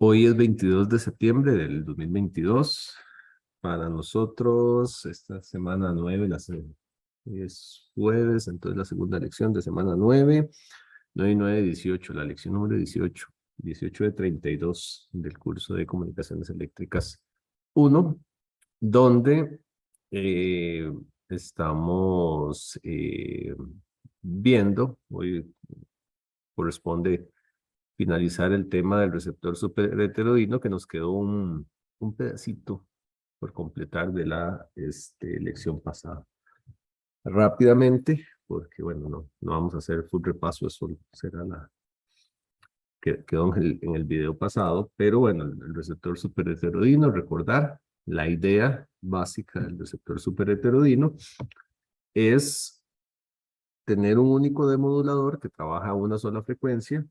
Hoy es 22 de septiembre del 2022. Para nosotros, esta semana 9, es jueves, entonces la segunda lección de semana 9, 9 y 9, 18, la lección número 18, 18 de 32 del curso de Comunicaciones Eléctricas 1, donde eh, estamos viendo, hoy corresponde finalizar el tema del receptor superheterodino, que nos quedó un pedacito por completar de la lección pasada. Rápidamente, porque bueno, no vamos a hacer full repaso, eso será que quedó en el video pasado, pero bueno, el receptor superheterodino, recordar, la idea básica del receptor superheterodino es tener un único demodulador que trabaja a una sola frecuencia,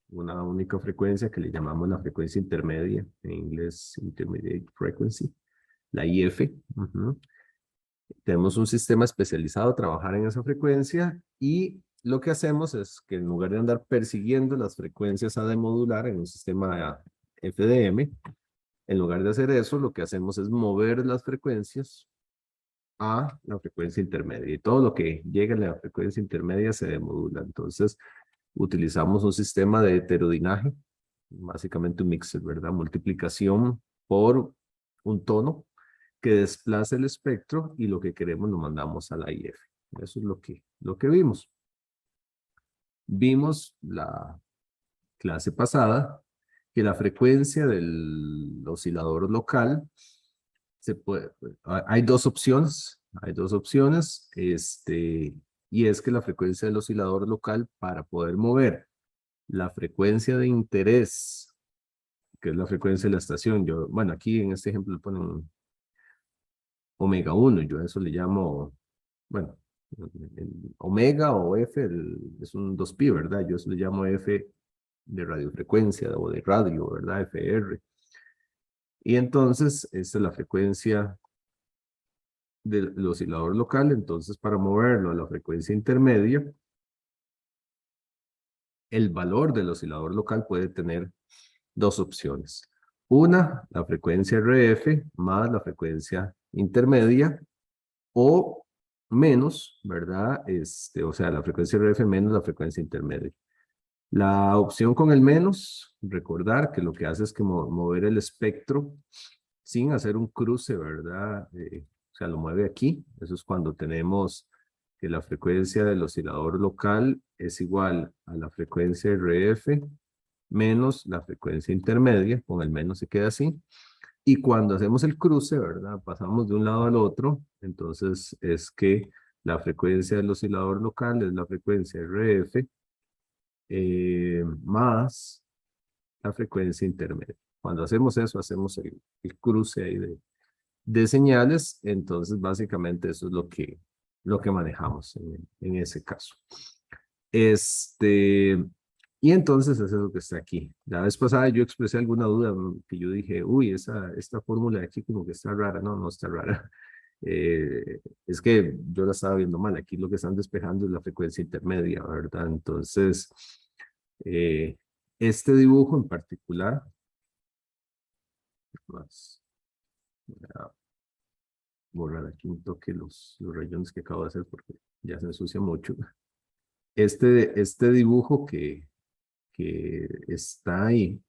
una única frecuencia que le llamamos la frecuencia intermedia, en inglés Intermediate Frequency, la IF. Tenemos un sistema especializado a trabajar en esa frecuencia y lo que hacemos es que en lugar de andar persiguiendo las frecuencias a demodular en un sistema FDM, en lugar de hacer eso, lo que hacemos es mover las frecuencias a la frecuencia intermedia y todo lo que llega a la frecuencia intermedia se demodula. Entonces, utilizamos un sistema de heterodinaje, básicamente un mixer, ¿verdad? Multiplicación por un tono que desplaza el espectro y lo que queremos lo mandamos a la IF. Eso es lo que vimos. Vimos la clase pasada que la frecuencia del oscilador local hay dos opciones, y es que la frecuencia del oscilador local para poder mover la frecuencia de interés, que es la frecuencia de la estación, bueno, aquí en este ejemplo le ponen omega 1, yo a eso le llamo, bueno, omega o F es un 2pi, ¿verdad? Yo eso le llamo F de radiofrecuencia o de radio, ¿verdad? FR. Y entonces, esta es la frecuencia del oscilador local, entonces para moverlo a la frecuencia intermedia, el valor del oscilador local puede tener dos opciones. Una, la frecuencia RF más la frecuencia intermedia o menos, ¿verdad? O sea, la frecuencia RF menos la frecuencia intermedia. La opción con el menos, recordar que lo que hace es que mover el espectro sin hacer un cruce, ¿verdad? O sea, lo mueve aquí. Eso es cuando tenemos que la frecuencia del oscilador local es igual a la frecuencia RF menos la frecuencia intermedia, con el menos se queda así. Y cuando hacemos el cruce, ¿verdad? Pasamos de un lado al otro, entonces es que la frecuencia del oscilador local es la frecuencia RF más la frecuencia intermedia. Cuando hacemos eso, hacemos el cruce ahí de señales, entonces básicamente eso es lo que manejamos en ese caso. Y entonces eso es lo que está aquí. La vez pasada yo expresé alguna duda que yo dije, uy, esta fórmula de aquí como que está rara. No, no está rara. Es que yo la estaba viendo mal. Aquí lo que están despejando es la frecuencia intermedia, ¿verdad? Entonces, eh, este dibujo en particular, más, voy a borrar aquí un toque los rayones que acabo de hacer porque ya se ensucia mucho. Este dibujo que está ahí,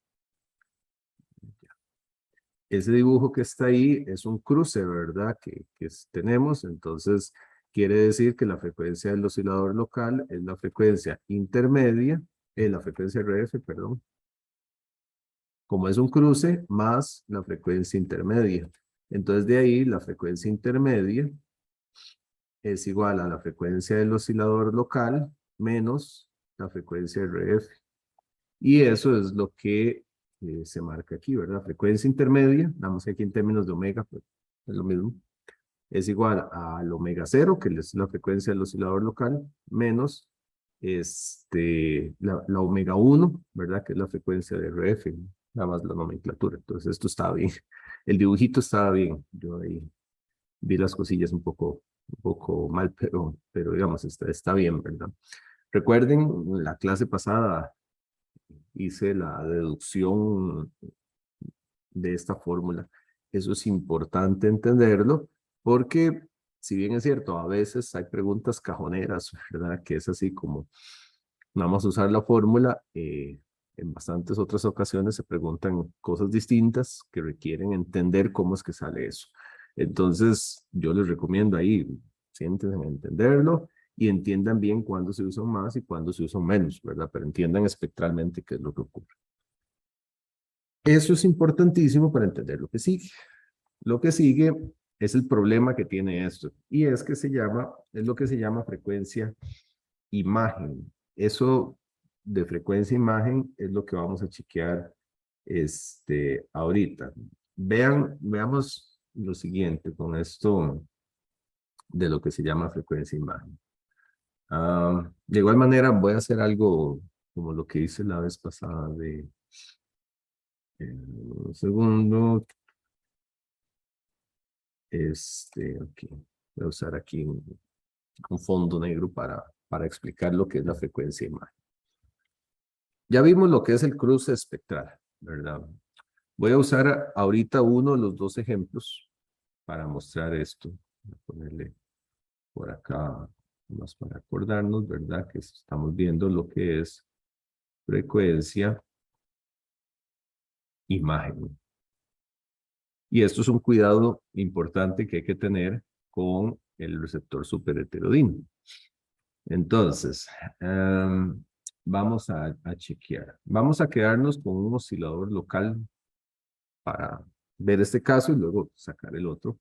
ese dibujo que está ahí es un cruce, ¿verdad? Que tenemos, entonces quiere decir que la frecuencia del oscilador local es la frecuencia intermedia, la frecuencia RF, perdón, como es un cruce, más la frecuencia intermedia. Entonces de ahí la frecuencia intermedia es igual a la frecuencia del oscilador local menos la frecuencia RF. Y eso es lo que se marca aquí, ¿verdad? Frecuencia intermedia, damos aquí en términos de omega, pues es lo mismo, es igual al omega 0, que es la frecuencia del oscilador local, menos la omega 1, ¿verdad? Que es la frecuencia de RF, nada más la nomenclatura. Entonces esto estaba bien. El dibujito estaba bien. Yo ahí vi las cosillas un poco mal, pero digamos, está bien, ¿verdad? Recuerden, la clase pasada hice la deducción de esta fórmula. Eso es importante entenderlo porque, si bien es cierto, a veces hay preguntas cajoneras, ¿verdad? Que es así como, vamos a usar la fórmula, en bastantes otras ocasiones se preguntan cosas distintas que requieren entender cómo es que sale eso. Entonces, yo les recomiendo ahí, siéntense en entenderlo y entiendan bien cuándo se usan más y cuándo se usan menos, ¿verdad? Pero entiendan espectralmente qué es lo que ocurre. Eso es importantísimo para entender lo que sigue. Lo que sigue es el problema que tiene esto, y es que es lo que se llama frecuencia imagen. Eso de frecuencia imagen es lo que vamos a chequear ahorita. Veamos lo siguiente con esto de lo que se llama frecuencia imagen. De igual manera, voy a hacer algo como lo que hice la vez pasada un segundo. Ok. Voy a usar aquí un fondo negro para explicar lo que es la frecuencia imagen. Ya vimos lo que es el cruce espectral, ¿verdad? Voy a usar ahorita uno de los dos ejemplos para mostrar esto. Voy a ponerle por acá, más para acordarnos, ¿verdad? Que estamos viendo lo que es frecuencia imagen. Y esto es un cuidado importante que hay que tener con el receptor superheterodino. Entonces, vamos a chequear. Vamos a quedarnos con un oscilador local para ver este caso y luego sacar el otro,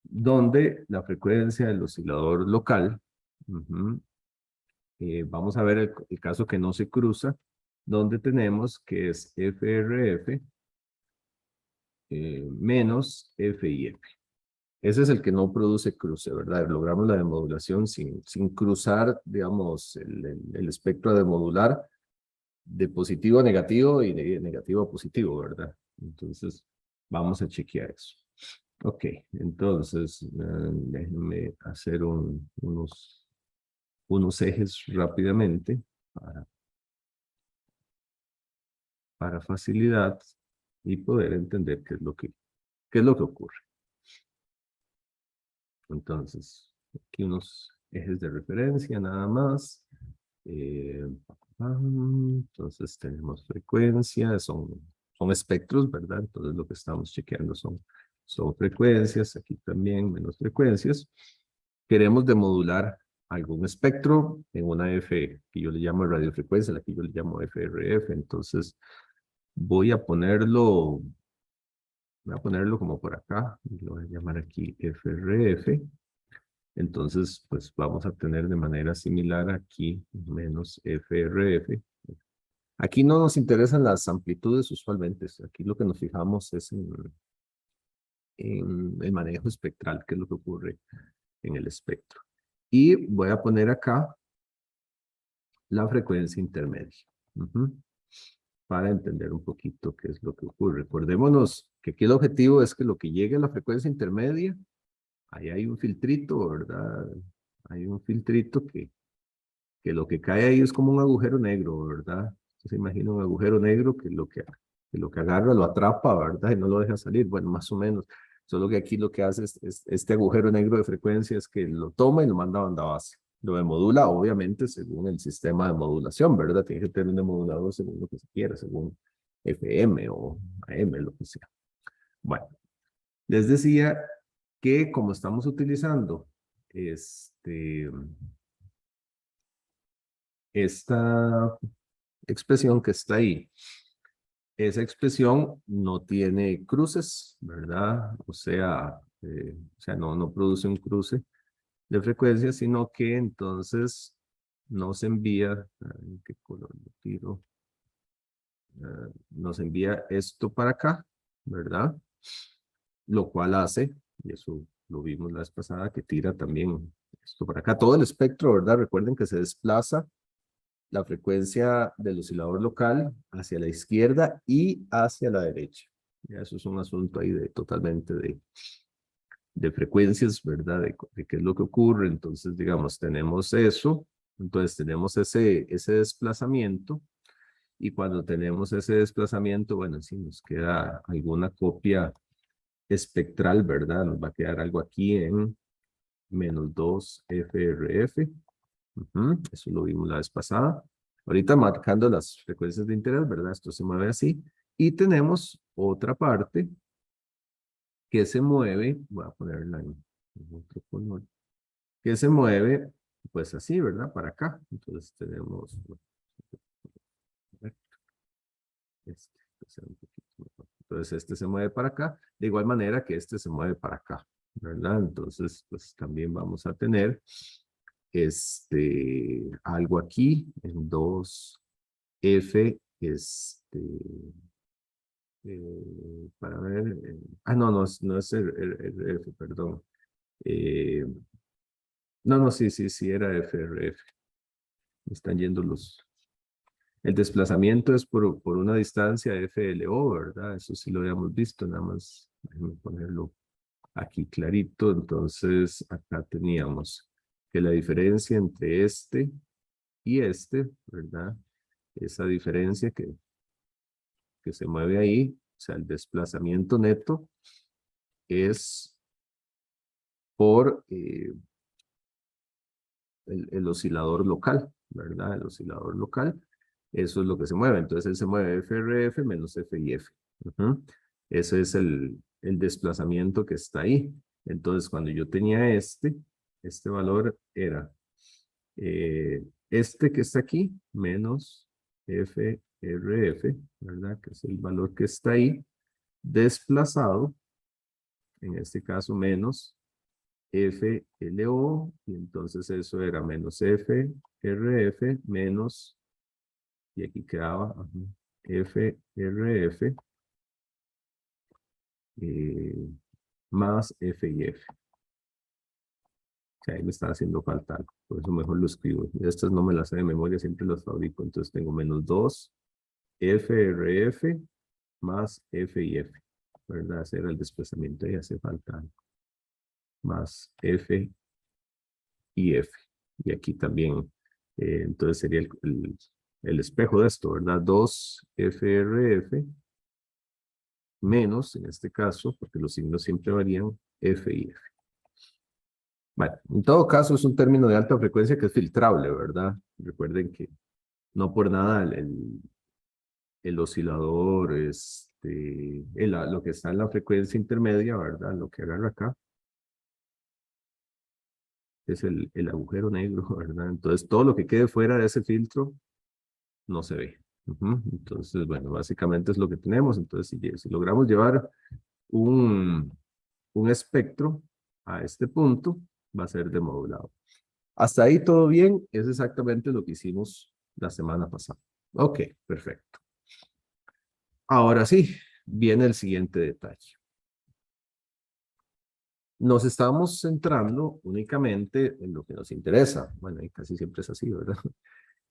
donde la frecuencia del oscilador local, vamos a ver el caso que no se cruza, donde tenemos que es FRF menos FIF. Ese es el que no produce cruce, ¿verdad? Logramos la demodulación sin cruzar, digamos, el espectro a demodular de positivo a negativo y de negativo a positivo, ¿verdad? Entonces, vamos a chequear eso. Ok, entonces, déjenme hacer unos ejes rápidamente para facilidad y poder entender qué es lo que ocurre. Entonces, aquí unos ejes de referencia nada más. Entonces tenemos frecuencia, son espectros, ¿verdad? Entonces lo que estamos chequeando son frecuencias, aquí también menos frecuencias. Queremos demodular algún espectro en una F que yo le llamo radiofrecuencia, la que yo le llamo FRF. Entonces voy a ponerlo como por acá, lo voy a llamar aquí FRF. Entonces, pues vamos a tener de manera similar aquí menos FRF. Aquí no nos interesan las amplitudes usualmente. Aquí lo que nos fijamos es en el manejo espectral, que es lo que ocurre en el espectro. Y voy a poner acá la frecuencia intermedia. Para entender un poquito qué es lo que ocurre. Recordémonos que aquí el objetivo es que lo que llegue a la frecuencia intermedia, ahí hay un filtrito, ¿verdad? Hay un filtrito que lo que cae ahí es como un agujero negro, ¿verdad? Usted se imagina un agujero negro que lo que agarra lo atrapa, ¿verdad? Y no lo deja salir, bueno, más o menos. Solo que aquí lo que hace es este agujero negro de frecuencia es que lo toma y lo manda a banda base. Lo demodula, obviamente, según el sistema de modulación, ¿verdad? Tiene que tener un demodulador según lo que se quiera, según FM o AM, lo que sea. Bueno, les decía que como estamos utilizando esta expresión que está ahí, esa expresión no tiene cruces, ¿verdad? O sea, no produce un cruce de frecuencia, sino que entonces nos envía, ¿en qué color lo tiro? Nos envía esto para acá, ¿verdad? Lo cual hace, y eso lo vimos la vez pasada, que tira también esto para acá. Todo el espectro, ¿verdad? Recuerden que se desplaza la frecuencia del oscilador local hacia la izquierda y hacia la derecha. Ya eso es un asunto ahí totalmente de frecuencias, ¿verdad? De qué es lo que ocurre. Entonces, digamos, tenemos eso. Entonces, tenemos ese desplazamiento. Y cuando tenemos ese desplazamiento, bueno, si nos queda alguna copia espectral, ¿verdad? Nos va a quedar algo aquí en menos 2 FRF. Eso lo vimos la vez pasada. Ahorita marcando las frecuencias de interés, ¿verdad? Esto se mueve así. Y tenemos otra parte que se mueve, voy a ponerla en otro color, que se mueve pues así, ¿verdad? Para acá. Entonces tenemos entonces este se mueve para acá, de igual manera que este se mueve para acá, ¿verdad? Entonces pues también vamos a tener algo aquí en 2F, para ver, no, no es el F, perdón. Eh, no, sí, era FRF. Me están yendo el desplazamiento es por una distancia FLO, ¿verdad? Eso sí lo habíamos visto, nada más déjenme ponerlo aquí clarito. Entonces, acá teníamos que la diferencia entre este y este, ¿verdad? Esa diferencia que se mueve ahí, o sea, el desplazamiento neto es por el oscilador local, ¿verdad? El oscilador local, eso es lo que se mueve. Entonces, él se mueve FRF menos FIF. Ese es el desplazamiento que está ahí. Entonces, cuando yo tenía este valor era este que está aquí menos FRF, ¿verdad? Que es el valor que está ahí, desplazado, en este caso menos FLO, y entonces eso era menos FRF menos, y aquí quedaba FRF más FIF. O sea, ahí me está haciendo falta algo, por eso mejor lo escribo. Estas no me las sé de memoria, siempre las fabrico, entonces tengo menos 2 FRF más FIF, ¿verdad? Ese era el desplazamiento y hace falta algo. Más FIF. Y aquí también, entonces sería el espejo de esto, ¿verdad? 2 FRF menos, en este caso, porque los signos siempre varían, FIF. Bueno, en todo caso es un término de alta frecuencia que es filtrable, ¿verdad? Recuerden que no por nada el oscilador, lo que está en la frecuencia intermedia, ¿verdad? Lo que agarra acá es el agujero negro, ¿verdad? Entonces todo lo que quede fuera de ese filtro no se ve. Entonces, bueno, básicamente es lo que tenemos. Entonces, si logramos llevar un espectro a este punto, va a ser demodulado. Hasta ahí todo bien, es exactamente lo que hicimos la semana pasada. Ok, perfecto. Ahora sí, viene el siguiente detalle. Nos estamos centrando únicamente en lo que nos interesa. Bueno, y casi siempre es así, ¿verdad?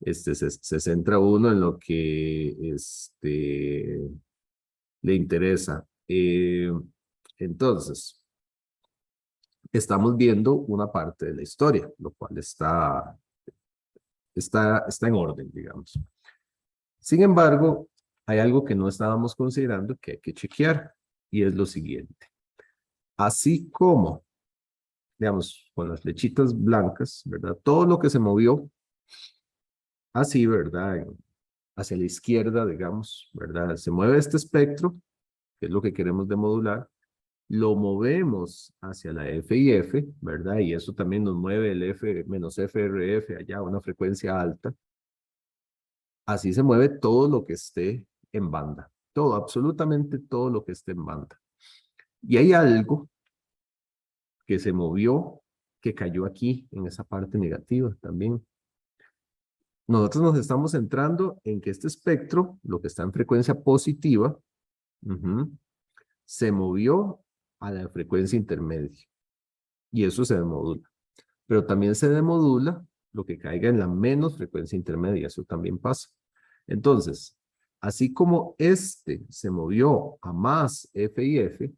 Se centra uno en lo que le interesa. Entonces, estamos viendo una parte de la historia, lo cual está en orden, digamos. Sin embargo, hay algo que no estábamos considerando que hay que chequear, y es lo siguiente. Así como, digamos, con las flechitas blancas, ¿verdad? Todo lo que se movió así, ¿verdad? Hacia la izquierda, digamos, ¿verdad? Se mueve este espectro, que es lo que queremos demodular, lo movemos hacia la F y F, ¿verdad? Y eso también nos mueve el F menos FRF allá a una frecuencia alta. Así se mueve todo lo que esté en banda. Todo, absolutamente todo lo que esté en banda. Y hay algo que se movió, que cayó aquí, en esa parte negativa también. Nosotros nos estamos centrando en que este espectro, lo que está en frecuencia positiva, se movió a la frecuencia intermedia. Y eso se demodula. Pero también se demodula lo que caiga en la menos frecuencia intermedia. Eso también pasa. Entonces, así como este se movió a más F y F,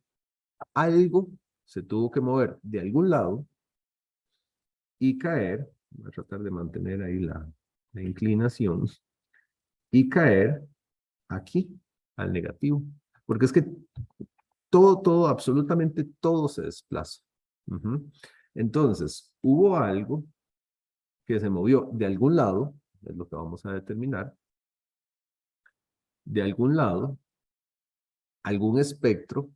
algo se tuvo que mover de algún lado y caer. Voy a tratar de mantener ahí la inclinación. y caer aquí, al negativo. Porque es que todo, absolutamente todo se desplaza. Ujú. Entonces, hubo algo que se movió de algún lado, es lo que vamos a determinar, de algún lado, algún espectro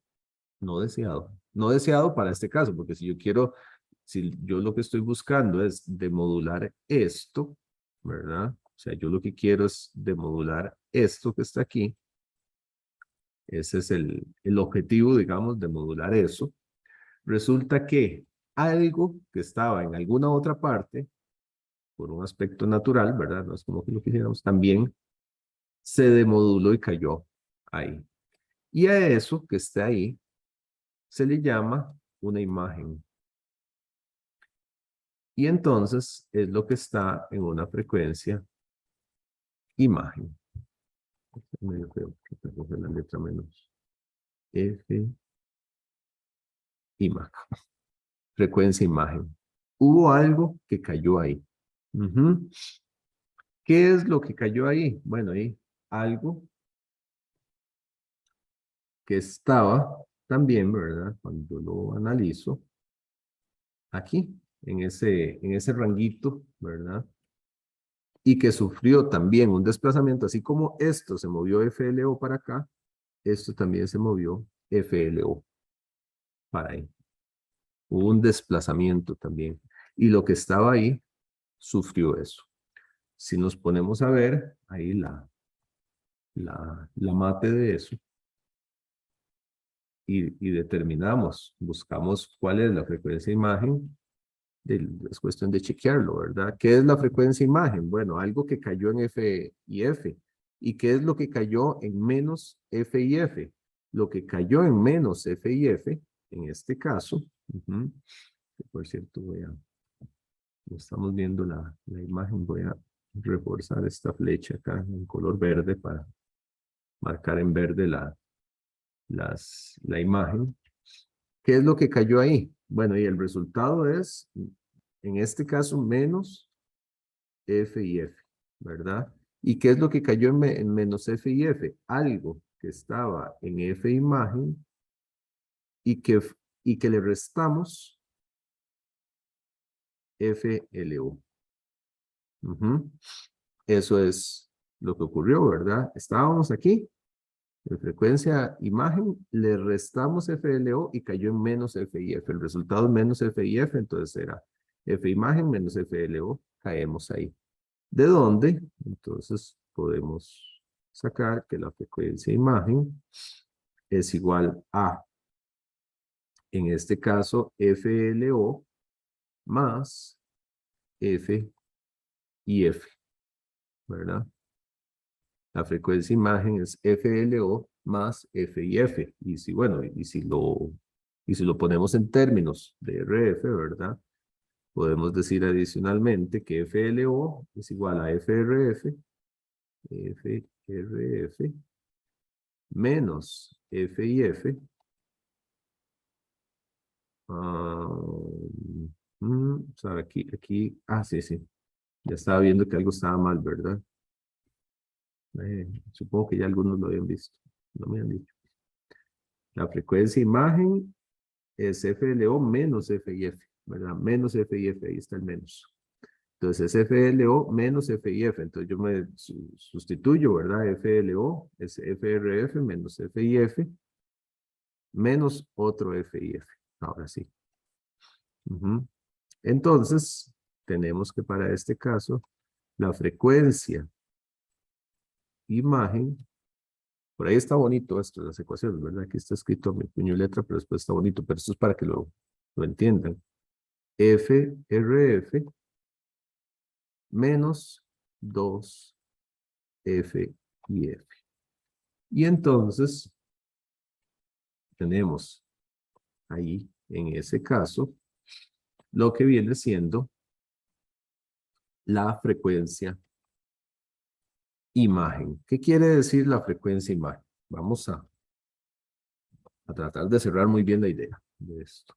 no deseado para este caso, porque si yo quiero, si yo lo que estoy buscando es demodular esto, ¿verdad? O sea, yo lo que quiero es demodular esto que está aquí. Ese es el objetivo, digamos, de modular eso. Resulta que algo que estaba en alguna otra parte, por un aspecto natural, ¿verdad? No es como que lo quisiéramos, también se demoduló y cayó ahí. Y a eso que está ahí se le llama una imagen. Y entonces es lo que está en una frecuencia imagen. Yo creo que tengo la letra menos F, imagen. Frecuencia imagen. Hubo algo que cayó ahí. Ujú. ¿Qué es lo que cayó ahí? Bueno, ahí algo que estaba también, ¿verdad? Cuando lo analizo, aquí, en ese ranguito, ¿verdad? Y que sufrió también un desplazamiento, así como esto se movió FLO para acá, esto también se movió FLO para ahí. Hubo un desplazamiento también. Y lo que estaba ahí sufrió eso. Si nos ponemos a ver, ahí la mate de eso, y determinamos, buscamos cuál es la frecuencia imagen, es cuestión de chequearlo, ¿verdad? ¿Qué es la frecuencia imagen? Bueno, algo que cayó en F y F. ¿Y qué es lo que cayó en menos F y F? Lo que cayó en menos F y F, en este caso, que por cierto, estamos viendo la imagen, voy a reforzar esta flecha acá en color verde para marcar en verde la imagen. ¿Qué es lo que cayó ahí? Bueno, y el resultado es, en este caso, menos F y F, ¿verdad? ¿Y qué es lo que cayó en menos F y F? Algo que estaba en F imagen y que le restamos FLO. Eso es lo que ocurrió, ¿verdad? Estábamos aquí, en frecuencia imagen, le restamos FLO y cayó en menos F y F. El resultado es menos F y F, entonces era F imagen menos FLO, caemos ahí. ¿De dónde? Entonces podemos sacar que la frecuencia imagen es igual a, en este caso, FLO más F y F, ¿verdad? La frecuencia imagen es FLO más F y F. Y si, bueno, y si lo ponemos en términos de RF, ¿verdad? Podemos decir adicionalmente que FLO es igual a FRF menos F y F. O sea, aquí, sí. Ya estaba viendo que algo estaba mal, ¿verdad? Supongo que ya algunos lo habían visto. No me han dicho. La frecuencia imagen es FLO menos F y F, ¿verdad? Menos F y F, ahí está el menos. Entonces es FLO menos F y F. Entonces yo me sustituyo, ¿verdad? FLO es FRF menos F y F menos otro F y F. Ahora sí. Entonces, tenemos que para este caso, la frecuencia imagen, por ahí está bonito esto, las ecuaciones, ¿verdad? Aquí está escrito a mi puño y letra, pero después está bonito, pero esto es para que lo entiendan. FRF menos 2F y F. Y entonces, tenemos ahí, en ese caso, lo que viene siendo la frecuencia imagen. ¿Qué quiere decir la frecuencia imagen? Vamos a tratar de cerrar muy bien la idea de esto.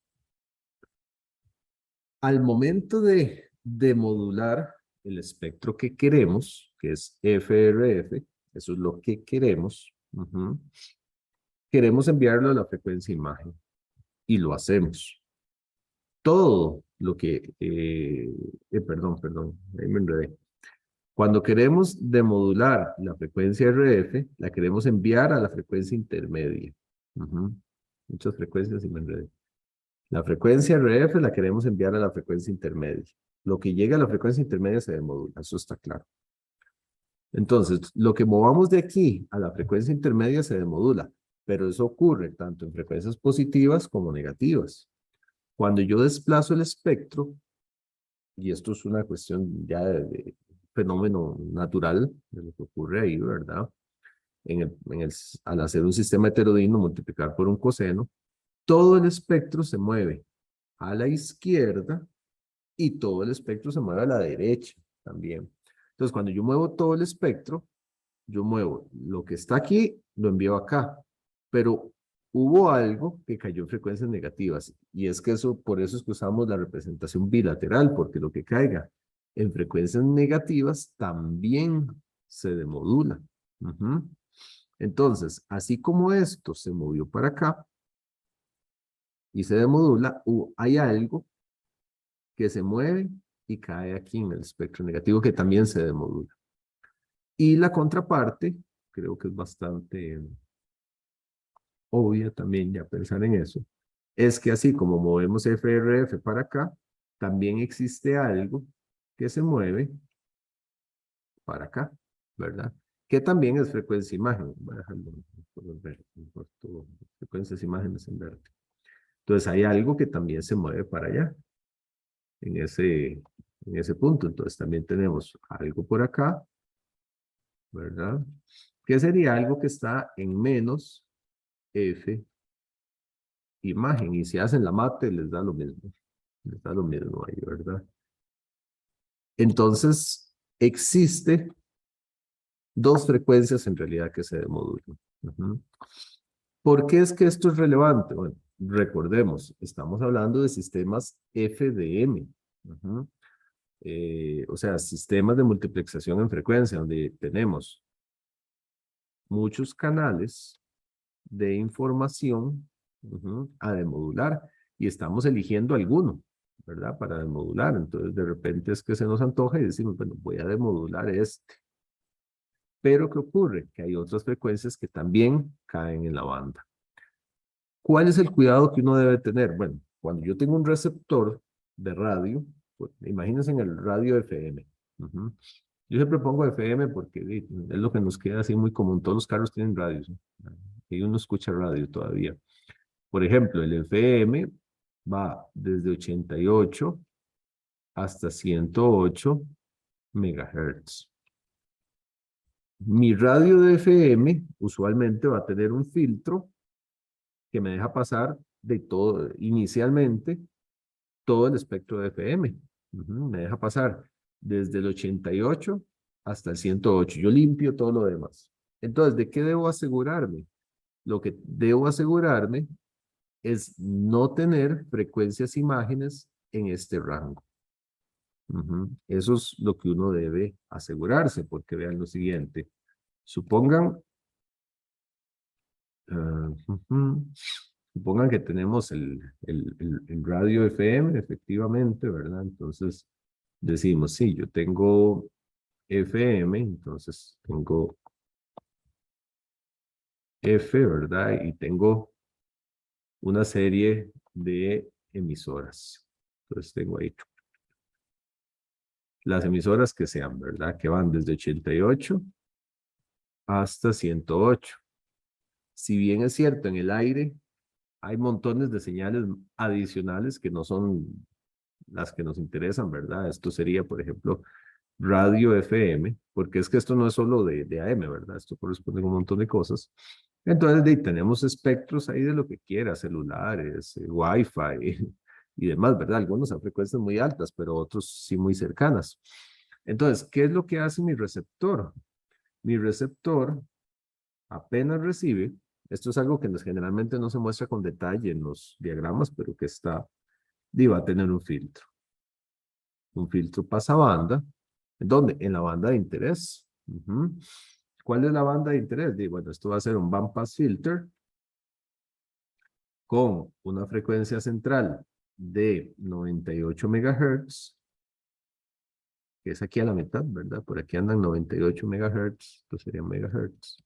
Al momento de modular el espectro que queremos, que es FRF, eso es lo que queremos. Queremos enviarlo a la frecuencia imagen y lo hacemos. Todo lo que, perdón, ahí me enredé. Cuando queremos demodular la frecuencia RF, la queremos enviar a la frecuencia intermedia. Muchas frecuencias y me enredé. La frecuencia RF la queremos enviar a la frecuencia intermedia. Lo que llega a la frecuencia intermedia se demodula, eso está claro. Entonces, lo que movamos de aquí a la frecuencia intermedia se demodula, pero eso ocurre tanto en frecuencias positivas como negativas. Cuando yo desplazo el espectro, y esto es una cuestión ya de fenómeno natural de lo que ocurre ahí, ¿verdad? Al hacer un sistema heterodino, multiplicar por un coseno, todo el espectro se mueve a la izquierda y todo el espectro se mueve a la derecha también. Entonces, cuando yo muevo todo el espectro, yo muevo lo que está aquí, lo envío acá, pero hubo algo que cayó en frecuencias negativas, y es que eso, por eso es que usamos la representación bilateral, porque lo que caiga en frecuencias negativas también se demodula. Entonces, así como esto se movió para acá y se demodula, hay algo que se mueve y cae aquí en el espectro negativo que también se demodula. Y la contraparte, creo que es bastante obvia también ya pensar en eso, es que así como movemos FRF para acá, también existe algo que se mueve para acá, ¿verdad? Que también es frecuencia imagen. Voy a dejarlo en verde, frecuencias imágenes en verde. Entonces hay algo que también se mueve para allá, en ese punto. Entonces también tenemos algo por acá, ¿verdad? Que sería algo que está en menos F imagen. Y si hacen la mate, les da lo mismo. Les da lo mismo ahí, ¿verdad? Entonces, existe dos frecuencias en realidad que se demodulan. ¿Por qué es que esto es relevante? Bueno, recordemos, estamos hablando de sistemas FDM. O sea, sistemas de multiplexación en frecuencia, donde tenemos muchos canales de información a demodular y estamos eligiendo alguno, ¿verdad? Para demodular. Entonces, de repente es que se nos antoja y decimos, bueno, voy a demodular este. Pero, ¿qué ocurre? Que hay otras frecuencias que también caen en la banda. ¿Cuál es el cuidado que uno debe tener? Bueno, cuando yo tengo un receptor de radio, pues, imagínense en el radio FM. Yo siempre pongo FM porque es lo que nos queda así muy común. Todos los carros tienen radios, ¿no? Y uno escucha radio todavía. Por ejemplo, el FM va desde 88 hasta 108 megahertz. Mi radio de FM usualmente va a tener un filtro que me deja pasar de todo, inicialmente, todo el espectro de FM. Me deja pasar desde el 88 hasta el 108. Yo limpio todo lo demás. Entonces, ¿de qué debo asegurarme? Lo que debo asegurarme es no tener frecuencias imágenes en este rango. Eso es lo que uno debe asegurarse, porque vean lo siguiente. Supongan, supongan que tenemos el radio FM, efectivamente, ¿verdad? Entonces decimos, sí, yo tengo FM, entonces tengo F, ¿verdad? Y tengo una serie de emisoras. Entonces tengo ahí las emisoras que sean, ¿verdad? Que van desde 88 hasta 108. Si bien es cierto, en el aire hay montones de señales adicionales que no son las que nos interesan, ¿verdad? Esto sería, por ejemplo, radio FM, porque es que esto no es solo de AM, ¿verdad? Esto corresponde a un montón de cosas. Entonces, tenemos espectros ahí de lo que quiera, celulares, Wi-Fi y demás, ¿verdad? Algunos a frecuencias muy altas, pero otros sí muy cercanas. Entonces, ¿qué es lo que hace mi receptor? Mi receptor apenas recibe, esto es algo que generalmente no se muestra con detalle en los diagramas, pero que está, y va a tener un filtro. Un filtro pasabanda, ¿en dónde? En la banda de interés. Ujú. ¿Cuál es la banda de interés? Bueno, esto va a ser un bandpass filter con una frecuencia central de 98 megahertz, que es aquí a la mitad, ¿verdad? Por aquí andan 98 megahertz, esto serían megahertz.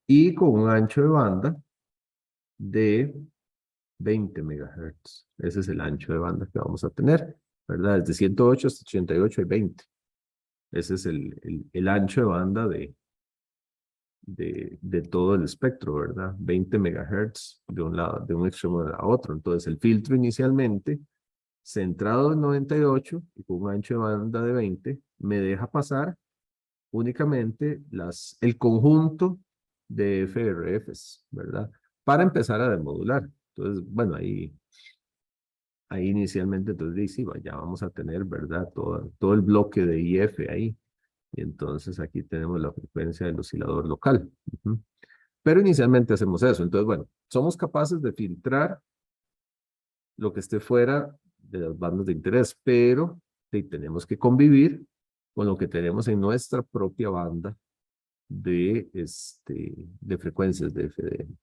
Y con un ancho de banda de 20 megahertz. Ese es el ancho de banda que vamos a tener, ¿verdad? Desde 108 hasta 88 y 20. Ese es el ancho de banda de todo el espectro, ¿verdad? 20 megahertz de un lado, de un extremo a otro. Entonces, el filtro inicialmente, centrado en 98 y con un ancho de banda de 20, me deja pasar únicamente el conjunto de FRFs, ¿verdad? Para empezar a demodular. Entonces, bueno, ahí inicialmente, entonces, sí, ya vamos a tener, ¿verdad? Todo el bloque de IF ahí. Y entonces aquí tenemos la frecuencia del oscilador local. Ujú. Pero inicialmente hacemos eso. Entonces, bueno, somos capaces de filtrar lo que esté fuera de las bandas de interés, pero sí, tenemos que convivir con lo que tenemos en nuestra propia banda de frecuencias de FDM.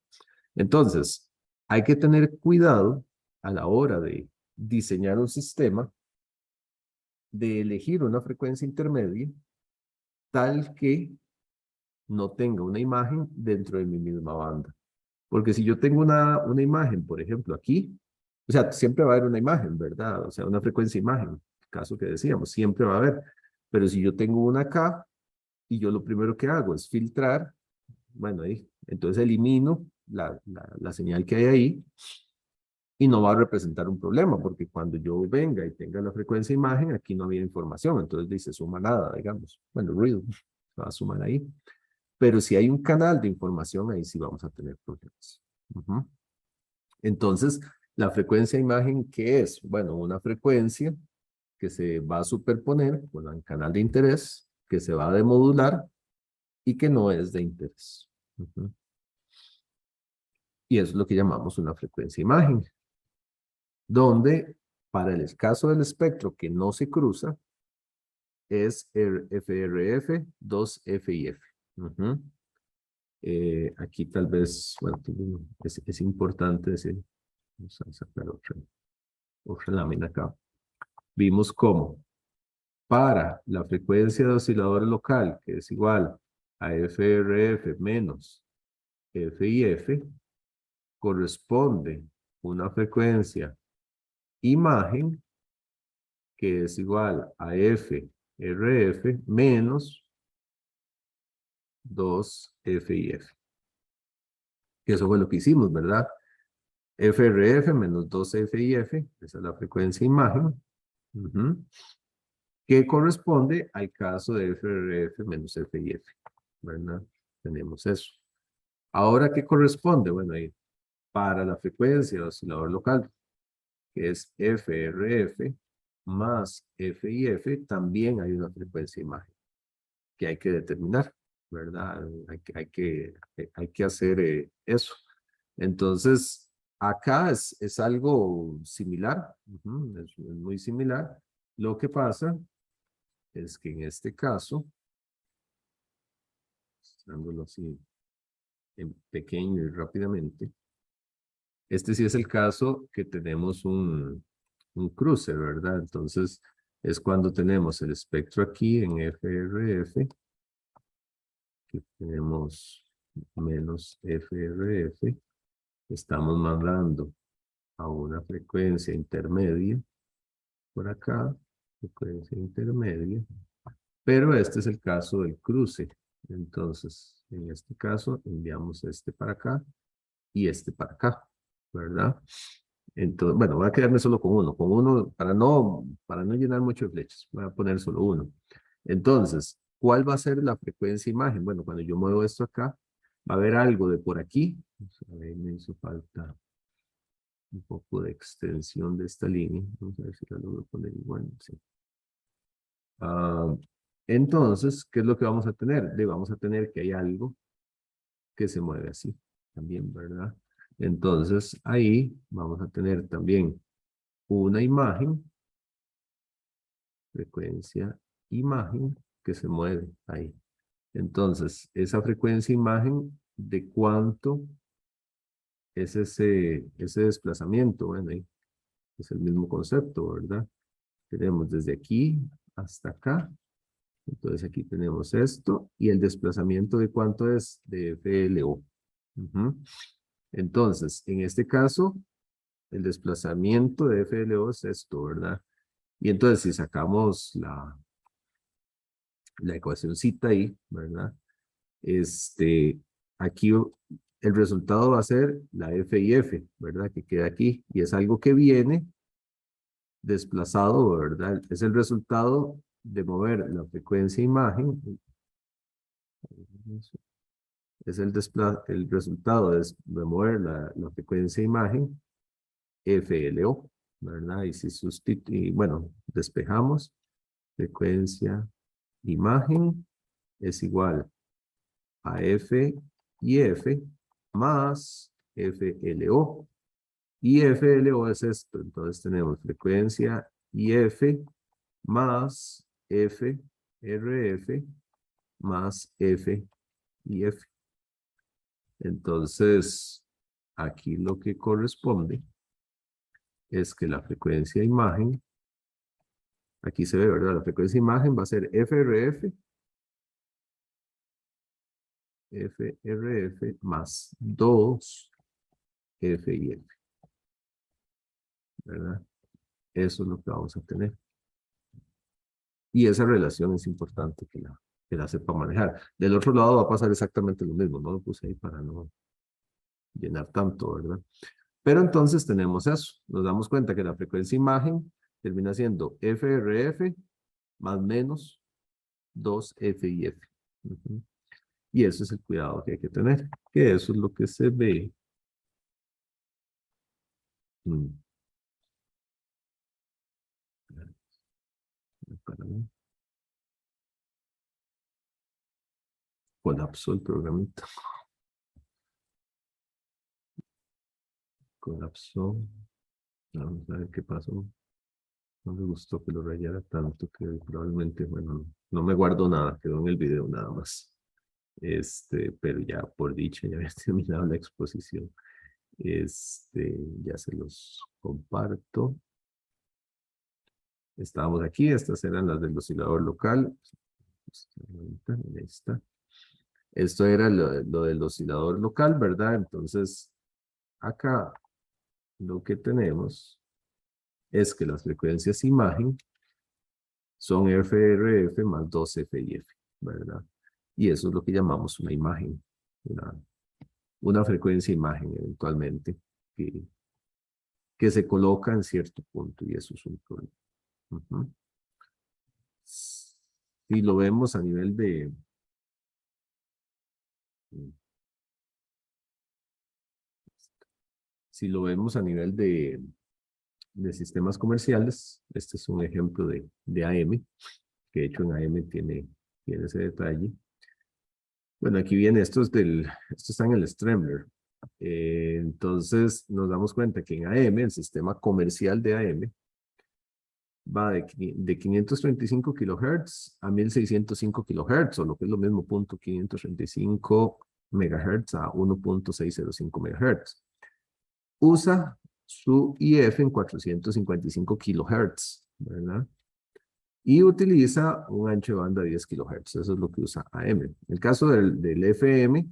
Entonces, hay que tener cuidado a la hora de diseñar un sistema, de elegir una frecuencia intermedia tal que no tenga una imagen dentro de mi misma banda. Porque si yo tengo una imagen, por ejemplo, aquí, o sea, siempre va a haber una imagen, ¿verdad? O sea, una frecuencia imagen, caso que decíamos, siempre va a haber. Pero si yo tengo una acá y yo lo primero que hago es filtrar, bueno, ahí, entonces elimino la señal que hay ahí y no va a representar un problema, porque cuando yo venga y tenga la frecuencia imagen, aquí no había información, entonces dice suma nada, digamos. Bueno, real, va a sumar ahí. Pero si hay un canal de información, ahí sí vamos a tener problemas. Ujú. Entonces, la frecuencia imagen, ¿qué es? Bueno, una frecuencia que se va a superponer con el canal de interés, que se va a demodular y que no es de interés. Ujú. Y eso es lo que llamamos una frecuencia imagen, donde para el caso del espectro que no se cruza, es el FRF, 2F y F. Ujú. Aquí tal vez, bueno, es importante decir, vamos a sacar otra lámina acá. Vimos cómo para la frecuencia de oscilador local, que es igual a FRF menos FIF, corresponde una frecuencia imagen que es igual a FRF menos 2FIF. Que eso fue lo que hicimos, ¿verdad? FRF menos 2FIF, esa es la frecuencia imagen, que corresponde al caso de FRF menos FIF, ¿verdad? Tenemos eso. Ahora, ¿qué corresponde? Bueno, ahí, para la frecuencia de oscilador local, que es FRF más FIF, también hay una frecuencia imagen que hay que determinar, ¿verdad? Hay que hacer eso. Entonces, acá es algo similar, es muy similar. Lo que pasa es que en este caso, mostrándolo así en pequeño y rápidamente, este sí es el caso que tenemos un cruce, ¿verdad? Entonces, es cuando tenemos el espectro aquí en FRF, que tenemos menos FRF, estamos mandando a una frecuencia intermedia por acá, frecuencia intermedia, pero este es el caso del cruce. Entonces, en este caso, enviamos este para acá y este para acá, ¿verdad? Entonces, bueno, voy a quedarme solo con uno para no llenar muchas flechas, voy a poner solo uno. Entonces, ¿cuál va a ser la frecuencia imagen? Bueno, cuando yo muevo esto acá, va a haber algo de por aquí. A ver, me hizo falta un poco de extensión de esta línea. Vamos a ver si la logro poner igual. Sí. Ah, entonces, ¿qué es lo que vamos a tener? Vamos a tener que hay algo que se mueve así también, ¿verdad? Entonces, ahí vamos a tener también una imagen, frecuencia imagen, que se mueve ahí. Entonces, esa frecuencia imagen, ¿de cuánto es ese desplazamiento? Bueno, ahí es el mismo concepto, ¿verdad? Tenemos desde aquí hasta acá. Entonces aquí tenemos esto y el desplazamiento de cuánto es de FLO. Ujú. Entonces, en este caso, el desplazamiento de FLO es esto, ¿verdad? Y entonces si sacamos la ecuacióncita ahí, ¿verdad? Aquí el resultado va a ser la F y F, ¿verdad? Que queda aquí. Y es algo que viene desplazado, ¿verdad? Es el resultado de mover la frecuencia imagen. Es el resultado de mover la frecuencia imagen FLO, ¿verdad? Y si sustituimos, bueno, despejamos, frecuencia imagen es igual a F y F más FLO. Y FLO es esto, entonces tenemos frecuencia IF más FRF más F y F. Entonces, aquí lo que corresponde es que la frecuencia imagen, aquí se ve, ¿verdad? La frecuencia imagen va a ser FRF, FRF más 2 F y F, ¿verdad? Eso es lo que vamos a tener. Y esa relación es importante que la sepa manejar. Del otro lado va a pasar exactamente lo mismo, no lo puse ahí para no llenar tanto, ¿verdad? Pero entonces tenemos eso, nos damos cuenta que la frecuencia imagen termina siendo FRF más menos 2F y F. Ujú. Y eso es el cuidado que hay que tener, que eso es lo que se ve. Mm. Colapsó el programita. Colapsó. Vamos a ver qué pasó. No me gustó que lo rayara tanto que probablemente, bueno, no me guardo nada, quedó en el video nada más. Pero ya por dicha ya había terminado la exposición. Ya se los comparto. Estábamos aquí, estas eran las del oscilador local. Ahí está. Esto era lo del oscilador local, ¿verdad? Entonces, acá lo que tenemos es que las frecuencias imagen son FRF más 2F y F, ¿verdad? Y eso es lo que llamamos una imagen, una frecuencia imagen eventualmente, que se coloca en cierto punto y eso es un problema. Uh-huh. Si lo vemos a nivel si lo vemos a nivel de sistemas comerciales, este es un ejemplo de AM, que de hecho en AM tiene ese detalle. Bueno, aquí viene, esto está en el Stremler. Entonces nos damos cuenta que en AM, el sistema comercial de AM, va de 535 kHz a 1605 kHz, o lo que es lo mismo, 535 MHz a 1.605 MHz. Usa su IF en 455 kHz, ¿verdad? Y utiliza un ancho de banda de 10 kHz, eso es lo que usa AM. El caso del FM,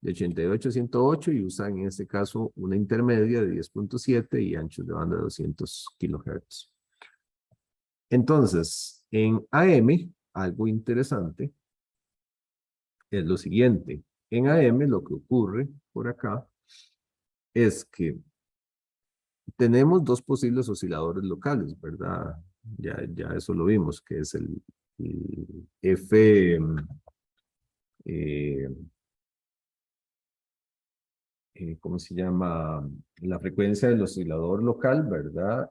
de 88 a 108, y usa en este caso una intermedia de 10.7 y anchos de banda de 200 kHz. Entonces, en AM, algo interesante es lo siguiente. En AM lo que ocurre por acá es que tenemos dos posibles osciladores locales, ¿verdad? Ya eso lo vimos, que es el F, eh, ¿cómo se llama? La frecuencia del oscilador local, ¿verdad?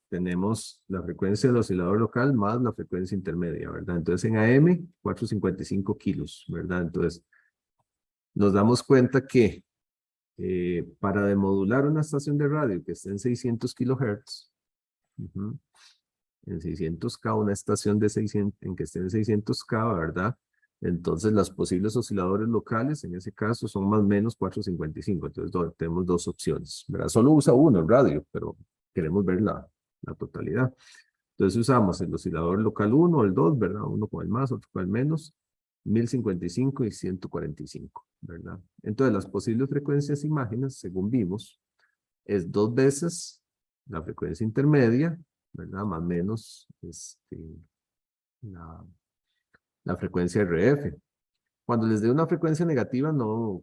Tenemos la frecuencia del oscilador local más la frecuencia intermedia, ¿verdad? Entonces en AM, 455 kilos, ¿verdad? Entonces nos damos cuenta que para demodular una estación de radio que esté en 600 kilohertz, en 600K, una estación de 600, en que esté en 600K, ¿verdad? Entonces, las posibles osciladores locales, en ese caso, son más o menos 455. Entonces, tenemos dos opciones, ¿verdad? Solo usa uno el radio, pero queremos ver la totalidad. Entonces, usamos el oscilador local 1, el 2, ¿verdad? Uno con el más, otro con el menos, 1055 y 145, ¿verdad? Entonces, las posibles frecuencias imágenes, según vimos, es 2 veces la frecuencia intermedia, ¿verdad? Más o menos la, la frecuencia RF. Cuando les dé una frecuencia negativa, no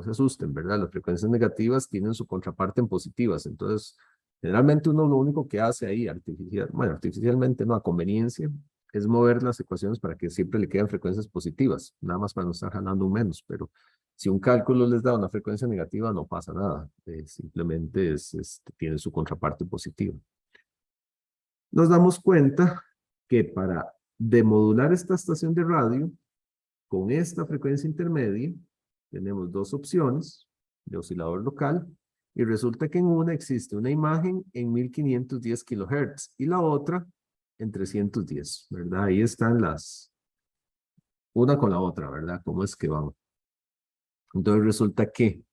se asusten, ¿verdad? Las frecuencias negativas tienen su contraparte en positivas. Entonces, generalmente uno lo único que hace ahí, artificialmente, no, a conveniencia, es mover las ecuaciones para que siempre le queden frecuencias positivas, nada más para no estar jalando un menos. Pero si un cálculo les da una frecuencia negativa, no pasa nada. Simplemente tiene su contraparte positiva. Nos damos cuenta que para demodular esta estación de radio, con esta frecuencia intermedia, tenemos dos opciones de oscilador local y resulta que en una existe una imagen en 1510 kHz y la otra en 310, ¿verdad? Ahí están una con la otra, ¿verdad? ¿Cómo es que van? Entonces resulta que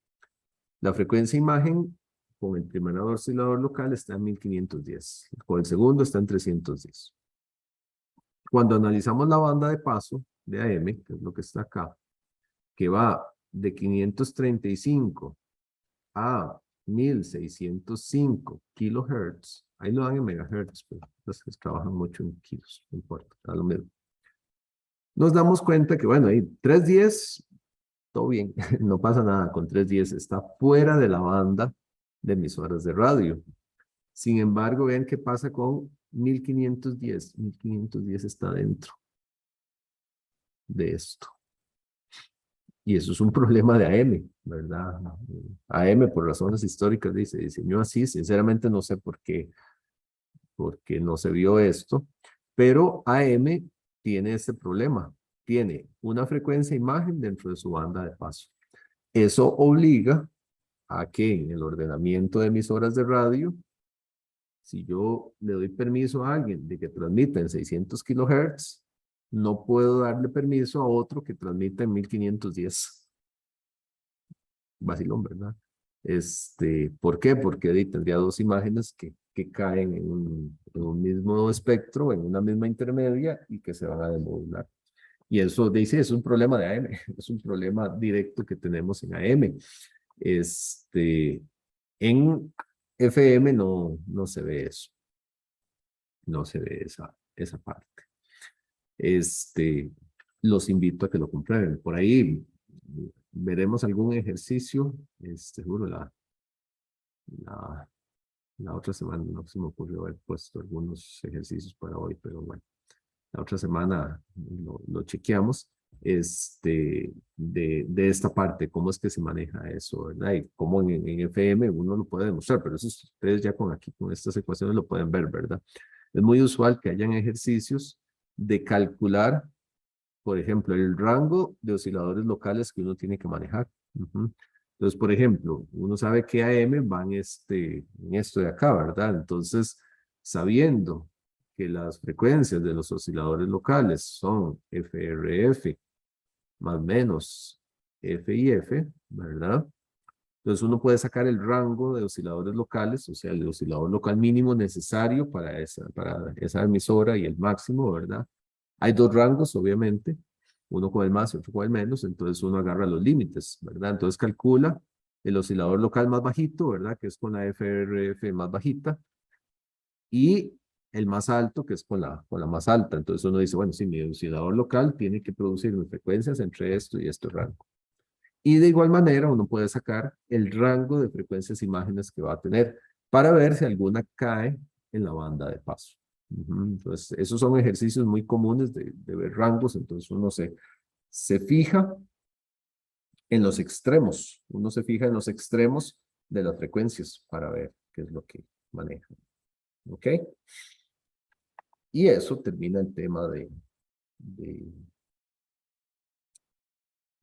la frecuencia imagen con el primer oscilador local está en 1510, con el segundo está en 310. Cuando analizamos la banda de paso de AM, que es lo que está acá, que va de 535 a 1605 kilohertz, ahí lo dan en megahertz, pero los que trabajan mucho en kilos, no importa, da lo mismo. Nos damos cuenta que, bueno, ahí 310, todo bien, no pasa nada, con 310 está fuera de la banda de emisoras de radio. Sin embargo, vean qué pasa con 1510. 1510 está dentro de esto. Y eso es un problema de AM, ¿verdad? AM, por razones históricas, se diseñó así. Sinceramente no sé por qué no se vio esto, pero AM tiene este problema. Tiene una frecuencia imagen dentro de su banda de paso. Eso obliga a que en el ordenamiento de emisoras de radio, si yo le doy permiso a alguien de que transmita en 600 kilohertz, no puedo darle permiso a otro que transmita en 1510. Vacilón, ¿verdad? ¿Por qué? Porque ahí tendría dos imágenes que caen en un mismo espectro, en una misma intermedia y que se van a demodular. Y eso dice, es un problema de AM, es un problema directo que tenemos en AM. En FM no se ve eso, no se ve esa parte. Los invito a que lo comprueben. Por ahí veremos algún ejercicio, seguro la otra semana no se me ocurrió haber puesto algunos ejercicios para hoy, pero bueno, la otra semana lo chequeamos, de esta parte, cómo es que se maneja eso, ¿verdad? Y cómo en FM uno lo puede demostrar, pero eso ustedes ya con estas ecuaciones lo pueden ver, ¿verdad? Es muy usual que hayan ejercicios de calcular, por ejemplo, el rango de osciladores locales que uno tiene que manejar. Entonces, por ejemplo, uno sabe que AM van en esto de acá, ¿verdad? Entonces, sabiendo que las frecuencias de los osciladores locales son FRF más menos FIF, ¿verdad? Entonces uno puede sacar el rango de osciladores locales, o sea, el oscilador local mínimo necesario para esa emisora y el máximo, ¿verdad? Hay dos rangos, obviamente, uno con el más y otro con el menos, entonces uno agarra los límites, ¿verdad? Entonces calcula el oscilador local más bajito, ¿verdad? Que es con la FRF más bajita, y el más alto, que es con la más alta. Entonces uno dice, bueno, sí, mi oscilador local tiene que producir frecuencias entre esto y este rango. Y de igual manera uno puede sacar el rango de frecuencias imágenes que va a tener para ver si alguna cae en la banda de paso. Entonces, esos son ejercicios muy comunes de ver rangos. Entonces, uno se fija en los extremos. Uno se fija en los extremos de las frecuencias para ver qué es lo que maneja. ¿Ok? Y eso termina el tema de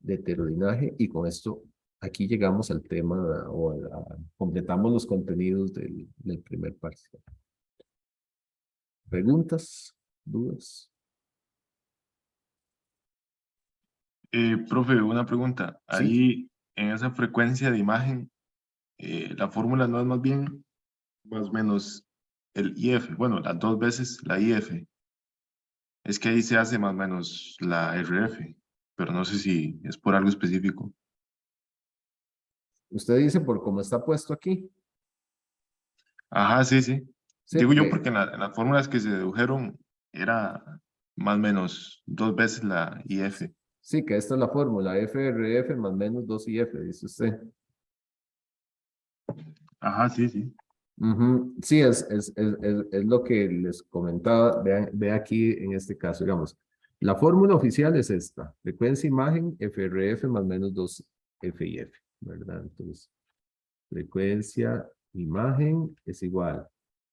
heterodinaje y con esto aquí llegamos al tema completamos los contenidos del primer parcial. ¿Preguntas? ¿Dudas? Profe, una pregunta. Sí, Ahí, en esa frecuencia de imagen, la fórmula no es más bien, más o menos, el IF. Bueno, las dos veces la IF. Es que ahí se hace más o menos la RF, pero no sé si es por algo específico. usted dice por cómo está puesto aquí. Ajá, sí, sí. Sí, Digo yo porque porque en las fórmulas que se dedujeron era más o menos dos veces la IF. sí, que esta es la fórmula, FRF más menos 2IF, dice usted. Ajá, sí, sí. Ujú. Sí, es lo que les comentaba. Ve aquí en este caso, digamos, la fórmula oficial es esta, frecuencia imagen FRF más menos 2FIF, ¿verdad? Entonces, frecuencia imagen es igual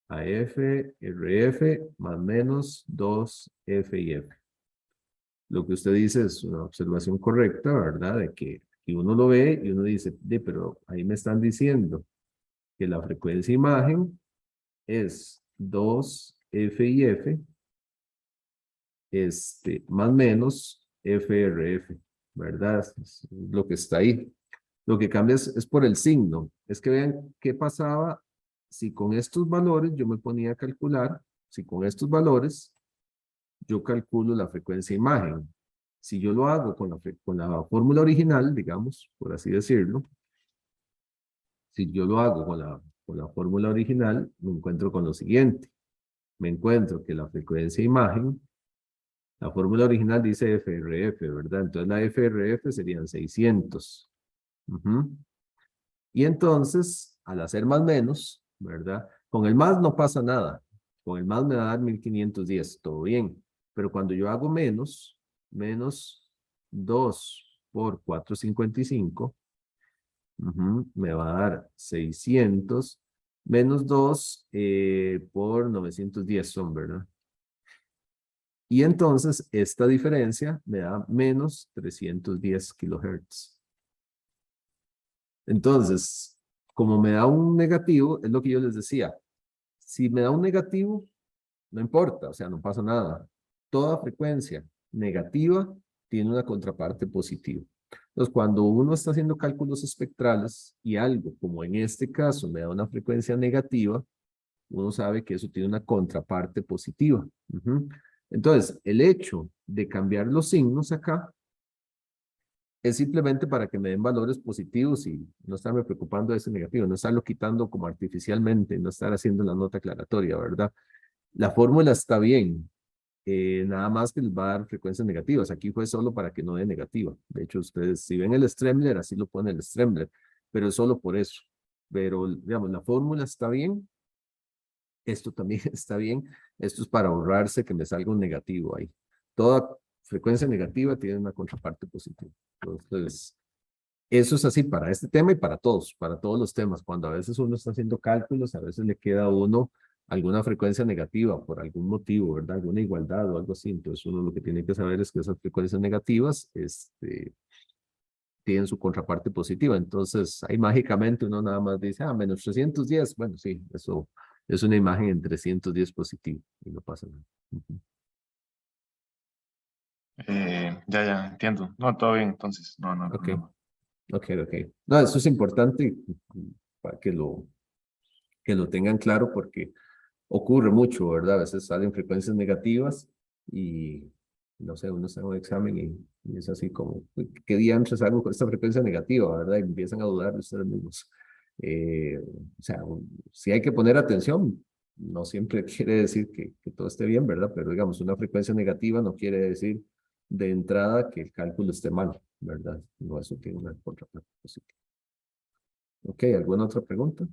a FRF más menos 2FIF. Lo que usted dice es una observación correcta, ¿verdad? De que uno lo ve y uno dice, pero ahí me están diciendo que la frecuencia imagen es 2FIF, más menos FRF, ¿verdad? Es lo que está ahí. Lo que cambia es por el signo. Es que vean qué pasaba si con estos valores yo me ponía a calcular, si con estos valores yo calculo la frecuencia imagen. Si yo lo hago con la fórmula original, digamos, por así decirlo, si yo lo hago con la fórmula original, me encuentro con lo siguiente. Me encuentro que la frecuencia imagen, la fórmula original dice FRF, ¿verdad? Entonces la FRF serían 600. Ujú. Y entonces, al hacer más menos, ¿verdad? Con el más no pasa nada. Con el más me va a dar 1510, todo bien. Pero cuando yo hago menos 2 por 455, me va a dar 600 menos 2 por 910 son, ¿verdad? Y entonces esta diferencia me da menos 310 kilohertz. Entonces, como me da un negativo, es lo que yo les decía. Si me da un negativo, no importa, o sea, no pasa nada. Toda frecuencia negativa tiene una contraparte positiva. Entonces, cuando uno está haciendo cálculos espectrales y algo, como en este caso, me da una frecuencia negativa, uno sabe que eso tiene una contraparte positiva. Entonces, el hecho de cambiar los signos acá es simplemente para que me den valores positivos y no estarme preocupando de ese negativo, no estarlo quitando como artificialmente, no estar haciendo la nota aclaratoria, ¿verdad? La fórmula está bien, nada más que les va a dar frecuencias negativas. Aquí fue solo para que no dé negativa. De hecho, ustedes, si ven el Stremler, así lo pone el Stremler, pero es solo por eso. Pero, digamos, la fórmula está bien, esto también está bien, esto es para ahorrarse que me salga un negativo ahí. Toda frecuencia negativa tiene una contraparte positiva. Entonces, eso es así para este tema y para todos los temas. Cuando a veces uno está haciendo cálculos, a veces le queda a uno alguna frecuencia negativa por algún motivo, ¿verdad? Alguna igualdad o algo así. Entonces uno lo que tiene que saber es que esas frecuencias negativas tienen su contraparte positiva. Entonces ahí mágicamente uno nada más dice, menos 310. Bueno, sí, eso es una imagen en 310 positivo y no pasa nada. Ya, ya, entiendo. No, todo bien, entonces, no, no hay Ok, problema. ok. No, eso es importante para que lo tengan claro porque ocurre mucho, ¿verdad? A veces salen frecuencias negativas y, no sé, uno está en un examen y es así como, ¿qué diantres salgo con esta frecuencia negativa, verdad? Y empiezan a dudar de ustedes mismos. O sea, si hay que poner atención, no siempre quiere decir que todo esté bien, ¿verdad? Pero digamos, una frecuencia negativa no quiere decir de entrada que el cálculo esté mal, ¿verdad? No, eso tiene una contraparte positiva. Ok, ¿alguna otra pregunta?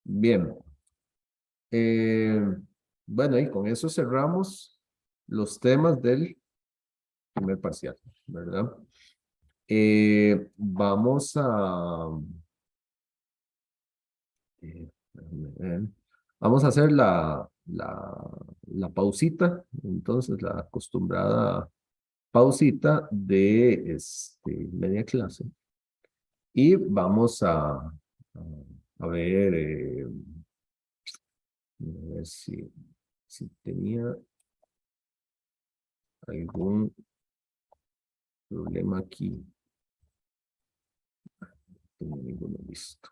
Bien. Eh, bueno, y con eso cerramos los temas del primer parcial, ¿verdad? Vamos a, déjame ver. Vamos a hacer la pausita, entonces la acostumbrada pausita de media clase. Y vamos a ver, a ver si tenía algún problema aquí. No tengo ninguno listo.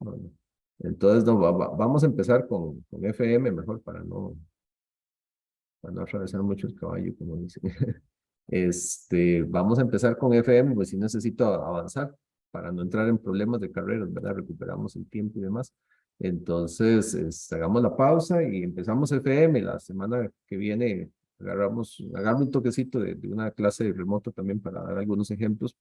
Bueno, entonces no, vamos a empezar con FM mejor para no atravesar mucho el caballo, como dicen. Vamos a empezar con FM, pues si necesito avanzar para no entrar en problemas de carreras, ¿verdad? Recuperamos el tiempo y demás. Entonces, hagamos la pausa y empezamos FM. La semana que viene agarramos un toquecito de una clase de remoto también para dar algunos ejemplos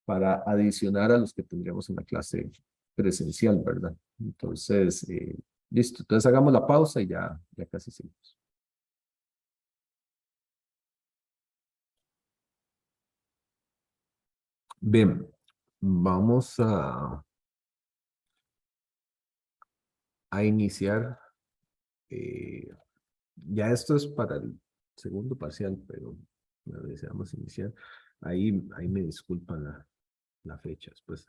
para adicionar a los que tendríamos en la clase presencial, ¿verdad? Entonces, listo. Entonces hagamos la pausa y ya casi seguimos. Bien, vamos a iniciar. Ya esto es para el segundo parcial, pero deseamos iniciar. Ahí me disculpan la fecha, después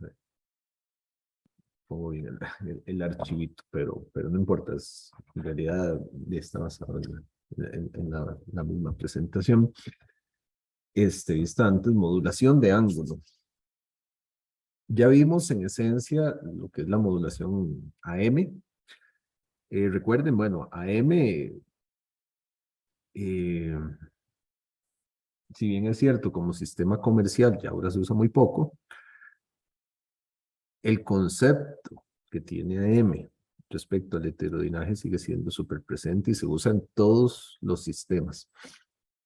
pongo bien el archivito, pero no importa, en realidad está basado en la misma presentación. Vista antes, modulación de ángulo. Ya vimos en esencia lo que es la modulación AM. Recuerden, bueno, AM, si bien es cierto, como sistema comercial ya ahora se usa muy poco, el concepto que tiene AM respecto al heterodinaje sigue siendo súper presente y se usa en todos los sistemas.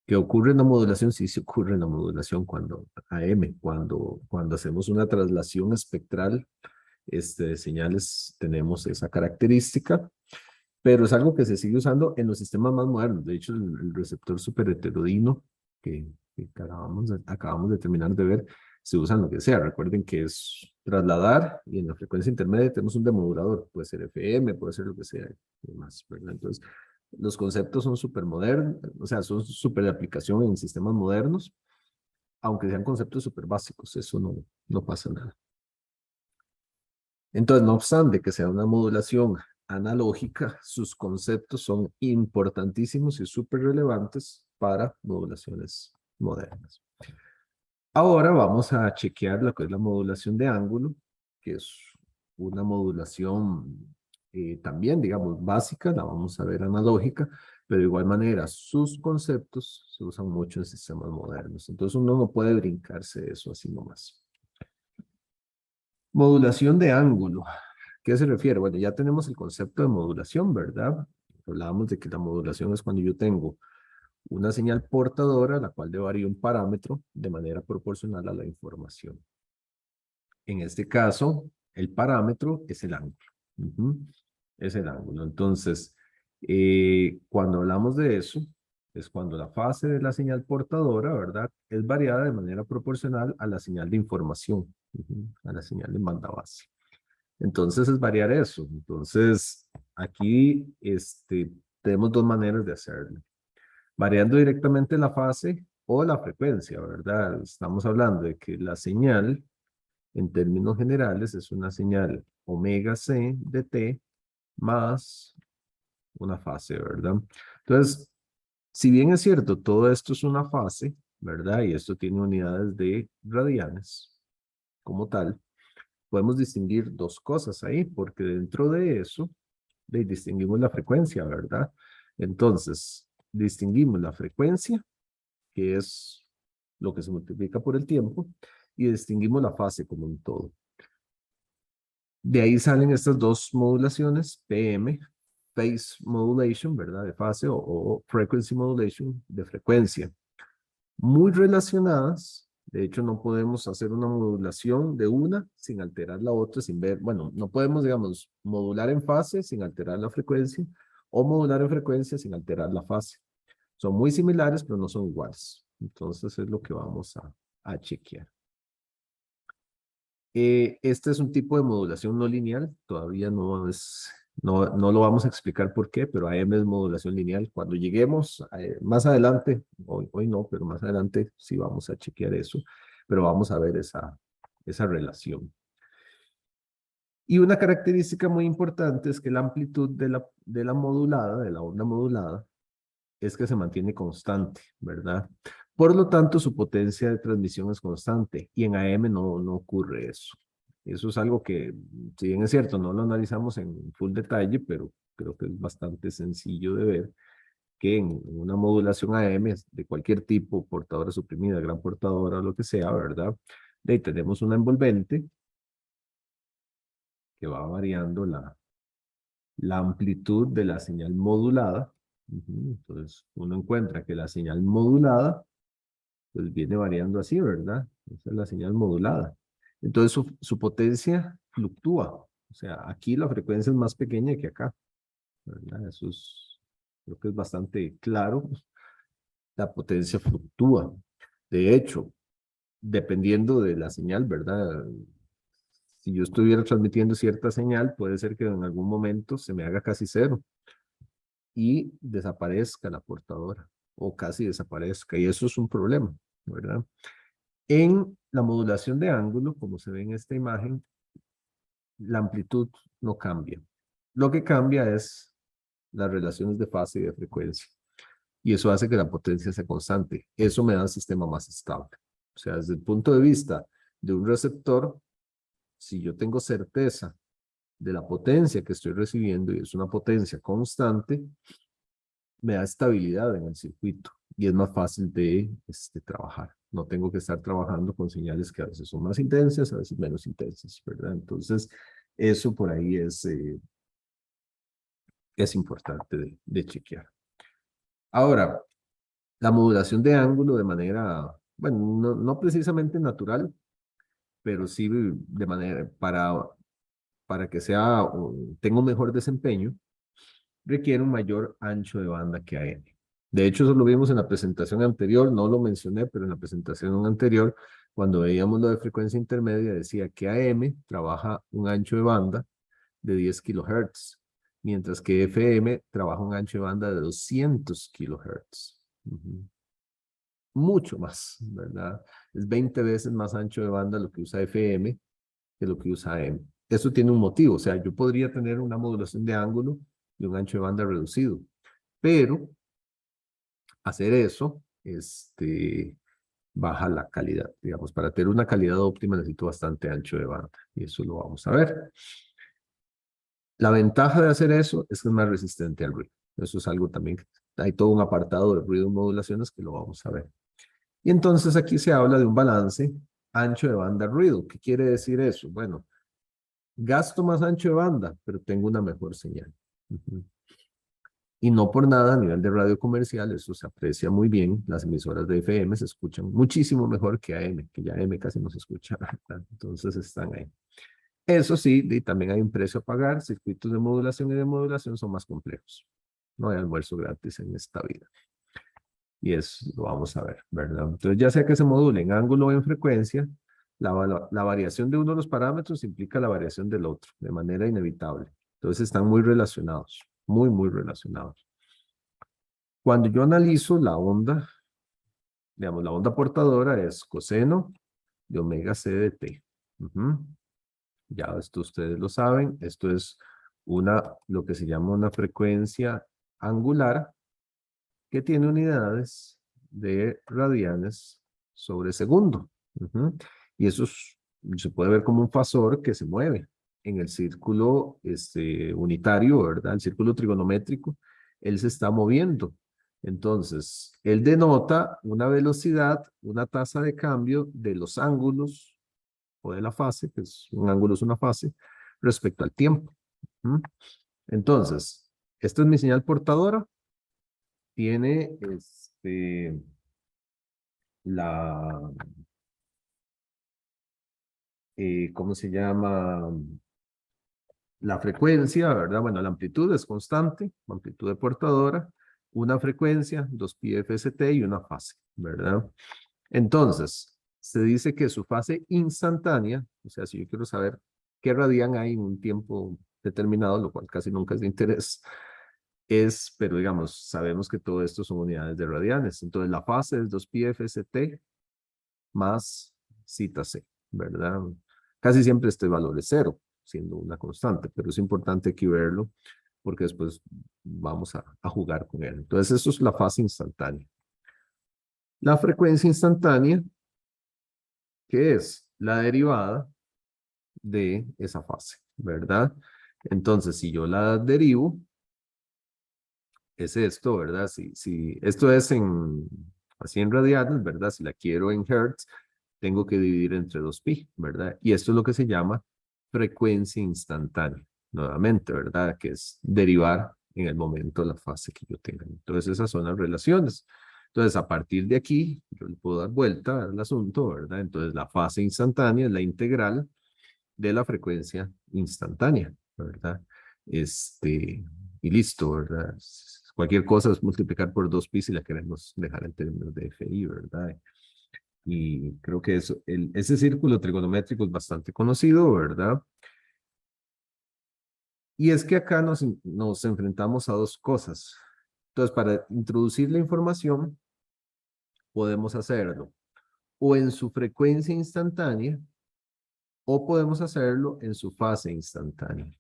¿Qué ocurre en la modulación? Sí, se ocurre en la modulación cuando AM, cuando hacemos una traslación espectral de señales, tenemos esa característica, pero es algo que se sigue usando en los sistemas más modernos. De hecho, el receptor super heterodino que acabamos de terminar de ver, se usa en lo que sea. Recuerden que es trasladar y en la frecuencia intermedia tenemos un demodulador, puede ser FM, puede ser lo que sea y demás, ¿verdad? Entonces, los conceptos son súper modernos, o sea, son súper de aplicación en sistemas modernos, aunque sean conceptos súper básicos, eso no pasa nada. Entonces, no obstante que sea una modulación analógica, sus conceptos son importantísimos y súper relevantes para modulaciones modernas. Ahora vamos a chequear lo que es la modulación de ángulo, que es una modulación también, digamos, básica, la vamos a ver analógica, pero de igual manera sus conceptos se usan mucho en sistemas modernos. Entonces uno no puede brincarse eso así nomás. Modulación de ángulo. ¿Qué se refiere? Bueno, ya tenemos el concepto de modulación, ¿verdad? Hablábamos de que la modulación es cuando yo tengo una señal portadora, la cual le varía un parámetro de manera proporcional a la información. En este caso, el parámetro es el ángulo. Es el ángulo. Entonces, cuando hablamos de eso, es cuando la fase de la señal portadora, ¿verdad? Es variada de manera proporcional a la señal de información, a la señal de banda base. Entonces, es variar eso. Entonces, aquí tenemos dos maneras de hacerlo. Variando directamente la fase o la frecuencia, ¿verdad? Estamos hablando de que la señal, en términos generales, es una señal omega c de t más una fase, ¿verdad? Entonces, si bien es cierto, todo esto es una fase, ¿verdad? Y esto tiene unidades de radianes como tal, podemos distinguir dos cosas ahí, porque dentro de eso distinguimos la frecuencia, ¿verdad? Entonces, distinguimos la frecuencia, que es lo que se multiplica por el tiempo, y distinguimos la fase como un todo. De ahí salen estas dos modulaciones, PM, Phase Modulation, ¿verdad? De fase, o Frequency Modulation, de frecuencia. Muy relacionadas, de hecho no podemos hacer una modulación de una sin alterar la otra, sin ver, bueno, no podemos, digamos, modular en fase sin alterar la frecuencia, o modular en frecuencia sin alterar la fase. Son muy similares, pero no son iguales. Entonces es lo que vamos a chequear. Este es un tipo de modulación no lineal, todavía no es No lo vamos a explicar por qué, pero AM es modulación lineal. Cuando lleguemos más adelante, hoy no, pero más adelante sí vamos a chequear eso, pero vamos a ver esa relación. Y una característica muy importante es que la amplitud de la modulada, de la onda modulada, es que se mantiene constante, ¿verdad? Por lo tanto, su potencia de transmisión es constante y en AM no ocurre eso. Eso es algo que, si bien es cierto, no lo analizamos en full detalle, pero creo que es bastante sencillo de ver que en una modulación AM de cualquier tipo, portadora suprimida, gran portadora, lo que sea, ¿verdad? De ahí tenemos una envolvente que va variando la amplitud de la señal modulada. Entonces, uno encuentra que la señal modulada pues viene variando así, ¿verdad? Esa es la señal modulada. Entonces su potencia fluctúa. O sea, aquí la frecuencia es más pequeña que acá, ¿verdad? Eso es, creo que es bastante claro. La potencia fluctúa. De hecho, dependiendo de la señal, ¿verdad? Si yo estuviera transmitiendo cierta señal, puede ser que en algún momento se me haga casi cero y desaparezca la portadora o casi desaparezca. Y eso es un problema, ¿verdad? En la modulación de ángulo, como se ve en esta imagen, la amplitud no cambia. Lo que cambia es las relaciones de fase y de frecuencia. Y eso hace que la potencia sea constante. Eso me da un sistema más estable. O sea, desde el punto de vista de un receptor, si yo tengo certeza de la potencia que estoy recibiendo y es una potencia constante, me da estabilidad en el circuito y es más fácil de trabajar. No tengo que estar trabajando con señales que a veces son más intensas, a veces menos intensas, ¿verdad? Entonces, eso por ahí es importante de chequear. Ahora, la modulación de ángulo de manera, bueno, no precisamente natural, pero sí de manera, para que sea, tenga un mejor desempeño, requiere un mayor ancho de banda que AM. De hecho, eso lo vimos en la presentación anterior, no lo mencioné, pero en la presentación anterior, cuando veíamos lo de frecuencia intermedia, decía que AM trabaja un ancho de banda de 10 kilohertz, mientras que FM trabaja un ancho de banda de 200 kilohertz. Mucho más, ¿verdad? Es 20 veces más ancho de banda lo que usa FM que lo que usa AM. Eso tiene un motivo, o sea, yo podría tener una modulación de ángulo y un ancho de banda reducido, pero hacer eso, baja la calidad. Digamos, para tener una calidad óptima necesito bastante ancho de banda y eso lo vamos a ver. La ventaja de hacer eso es que es más resistente al ruido. Eso es algo también, hay todo un apartado de ruido y modulaciones que lo vamos a ver. Y entonces aquí se habla de un balance ancho de banda ruido. ¿Qué quiere decir eso? Bueno, gasto más ancho de banda, pero tengo una mejor señal. Y no por nada, a nivel de radio comercial, eso se aprecia muy bien. Las emisoras de FM se escuchan muchísimo mejor que AM, que ya AM casi no se escucha, ¿verdad? Entonces están ahí. Eso sí, y también hay un precio a pagar. Circuitos de modulación y demodulación son más complejos. No hay almuerzo gratis en esta vida. Y eso lo vamos a ver, ¿verdad? Entonces, ya sea que se module en ángulo o en frecuencia, la variación de uno de los parámetros implica la variación del otro, de manera inevitable. Entonces, están muy relacionados, muy relacionados. Cuando yo analizo la onda, digamos, la onda portadora es coseno de omega c de t. Ya esto ustedes lo saben, esto es lo que se llama una frecuencia angular que tiene unidades de radianes sobre segundo. Y eso se puede ver como un fasor que se mueve en el círculo unitario, ¿verdad? El círculo trigonométrico, él se está moviendo. Entonces, él denota una velocidad, una tasa de cambio de los ángulos o de la fase, que es un ángulo es una fase, respecto al tiempo. Entonces, esta es mi señal portadora, tiene la, ¿cómo se llama? La frecuencia, ¿verdad? Bueno, la amplitud es constante, amplitud de portadora, una frecuencia, 2πfst y una fase, ¿verdad? Entonces, se dice que su fase instantánea, o sea, si yo quiero saber qué radian hay en un tiempo determinado, lo cual casi nunca es de interés, pero digamos, sabemos que todo esto son unidades de radianes. Entonces la fase es 2πfst más zeta c, ¿verdad? Casi siempre este valor es cero, siendo una constante, pero es importante aquí verlo porque después vamos a jugar con él. Entonces, eso es la fase instantánea. La frecuencia instantánea, que es la derivada de esa fase, ¿verdad? Entonces, si yo la derivo, es esto, ¿verdad? Si esto es así en radianes, ¿verdad? Si la quiero en hertz, tengo que dividir entre 2π, ¿verdad? Y esto es lo que se llama frecuencia instantánea, nuevamente, ¿verdad? Que es derivar en el momento la fase que yo tenga. Entonces, esas son las relaciones. Entonces, a partir de aquí, yo le puedo dar vuelta al asunto, ¿verdad? Entonces, la fase instantánea es la integral de la frecuencia instantánea, ¿verdad? Y listo, ¿verdad? Cualquier cosa es multiplicar por 2π si la queremos dejar en términos de FI, ¿verdad? Y creo que ese círculo trigonométrico es bastante conocido, ¿verdad? Y es que acá nos enfrentamos a dos cosas. Entonces, para introducir la información, podemos hacerlo o en su frecuencia instantánea o podemos hacerlo en su fase instantánea,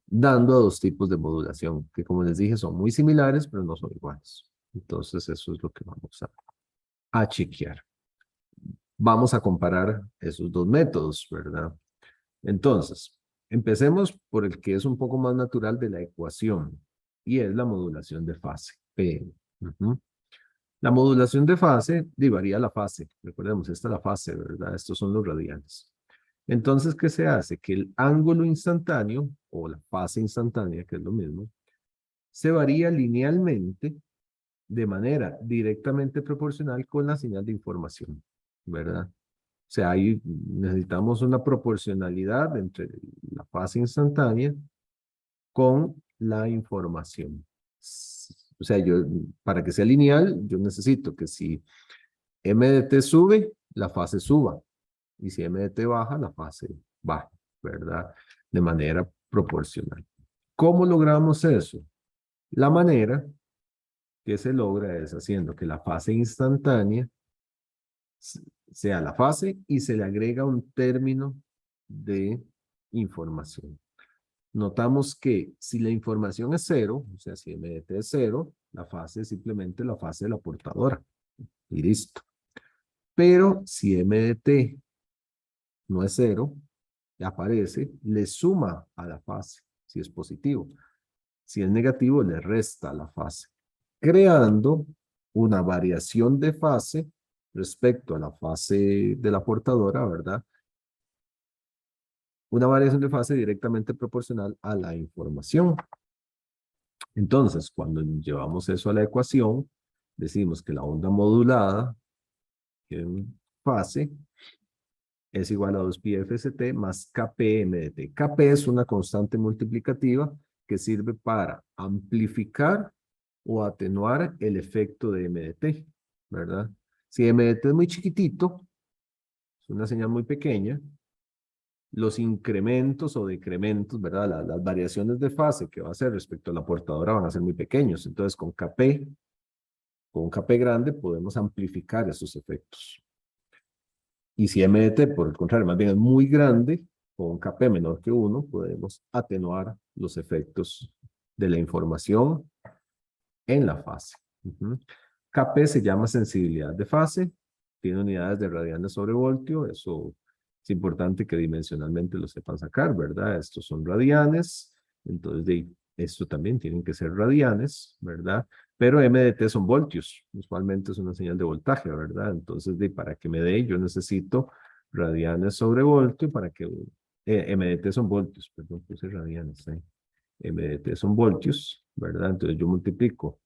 dando a dos tipos de modulación, que como les dije son muy similares, pero no son iguales. Entonces, eso es lo que vamos a chequear. Vamos a comparar esos dos métodos, ¿verdad? Entonces, empecemos por el que es un poco más natural de la ecuación, y es la modulación de fase, P. La modulación de fase varía la fase. Recordemos, esta es la fase, ¿verdad? Estos son los radianes. Entonces, ¿qué se hace? Que el ángulo instantáneo, o la fase instantánea, que es lo mismo, se varía linealmente de manera directamente proporcional con la señal de información, ¿verdad? O sea, ahí necesitamos una proporcionalidad entre la fase instantánea con la información. O sea, para que sea lineal, yo necesito que si m de t sube, la fase suba. Y si m de t baja, la fase baja, ¿verdad? De manera proporcional. ¿Cómo logramos eso? La manera que se logra es haciendo que la fase instantánea sea la fase y se le agrega un término de información. Notamos que si la información es cero, o sea, si m de t es cero, la fase es simplemente la fase de la portadora. Y listo. Pero si m de t no es cero, aparece, le suma a la fase, si es positivo. Si es negativo, le resta a la fase, creando una variación de fase respecto a la fase de la portadora, ¿verdad? Una variación de fase directamente proporcional a la información. Entonces, cuando llevamos eso a la ecuación, decimos que la onda modulada en fase es igual a 2πfst más kpmdt. Kp es una constante multiplicativa que sirve para amplificar o atenuar el efecto de mdt, ¿verdad? Si mdt es muy chiquitito, es una señal muy pequeña, los incrementos o decrementos, ¿verdad? Las variaciones de fase que va a hacer respecto a la portadora van a ser muy pequeños. Entonces, con un Kp grande, podemos amplificar esos efectos. Y si MDT, por el contrario, más bien es muy grande, con un Kp menor que 1, podemos atenuar los efectos de la información en la fase. Kp se llama sensibilidad de fase, tiene unidades de radianes sobre voltio, eso es importante que dimensionalmente lo sepan sacar, ¿verdad? Estos son radianes, entonces esto también tienen que ser radianes, ¿verdad? Pero MDT son voltios, usualmente es una señal de voltaje, ¿verdad? Entonces, para que me dé, yo necesito radianes sobre voltio para que, MDT son voltios, perdón, puse radianes, MDT son voltios, ¿verdad? Entonces yo multiplico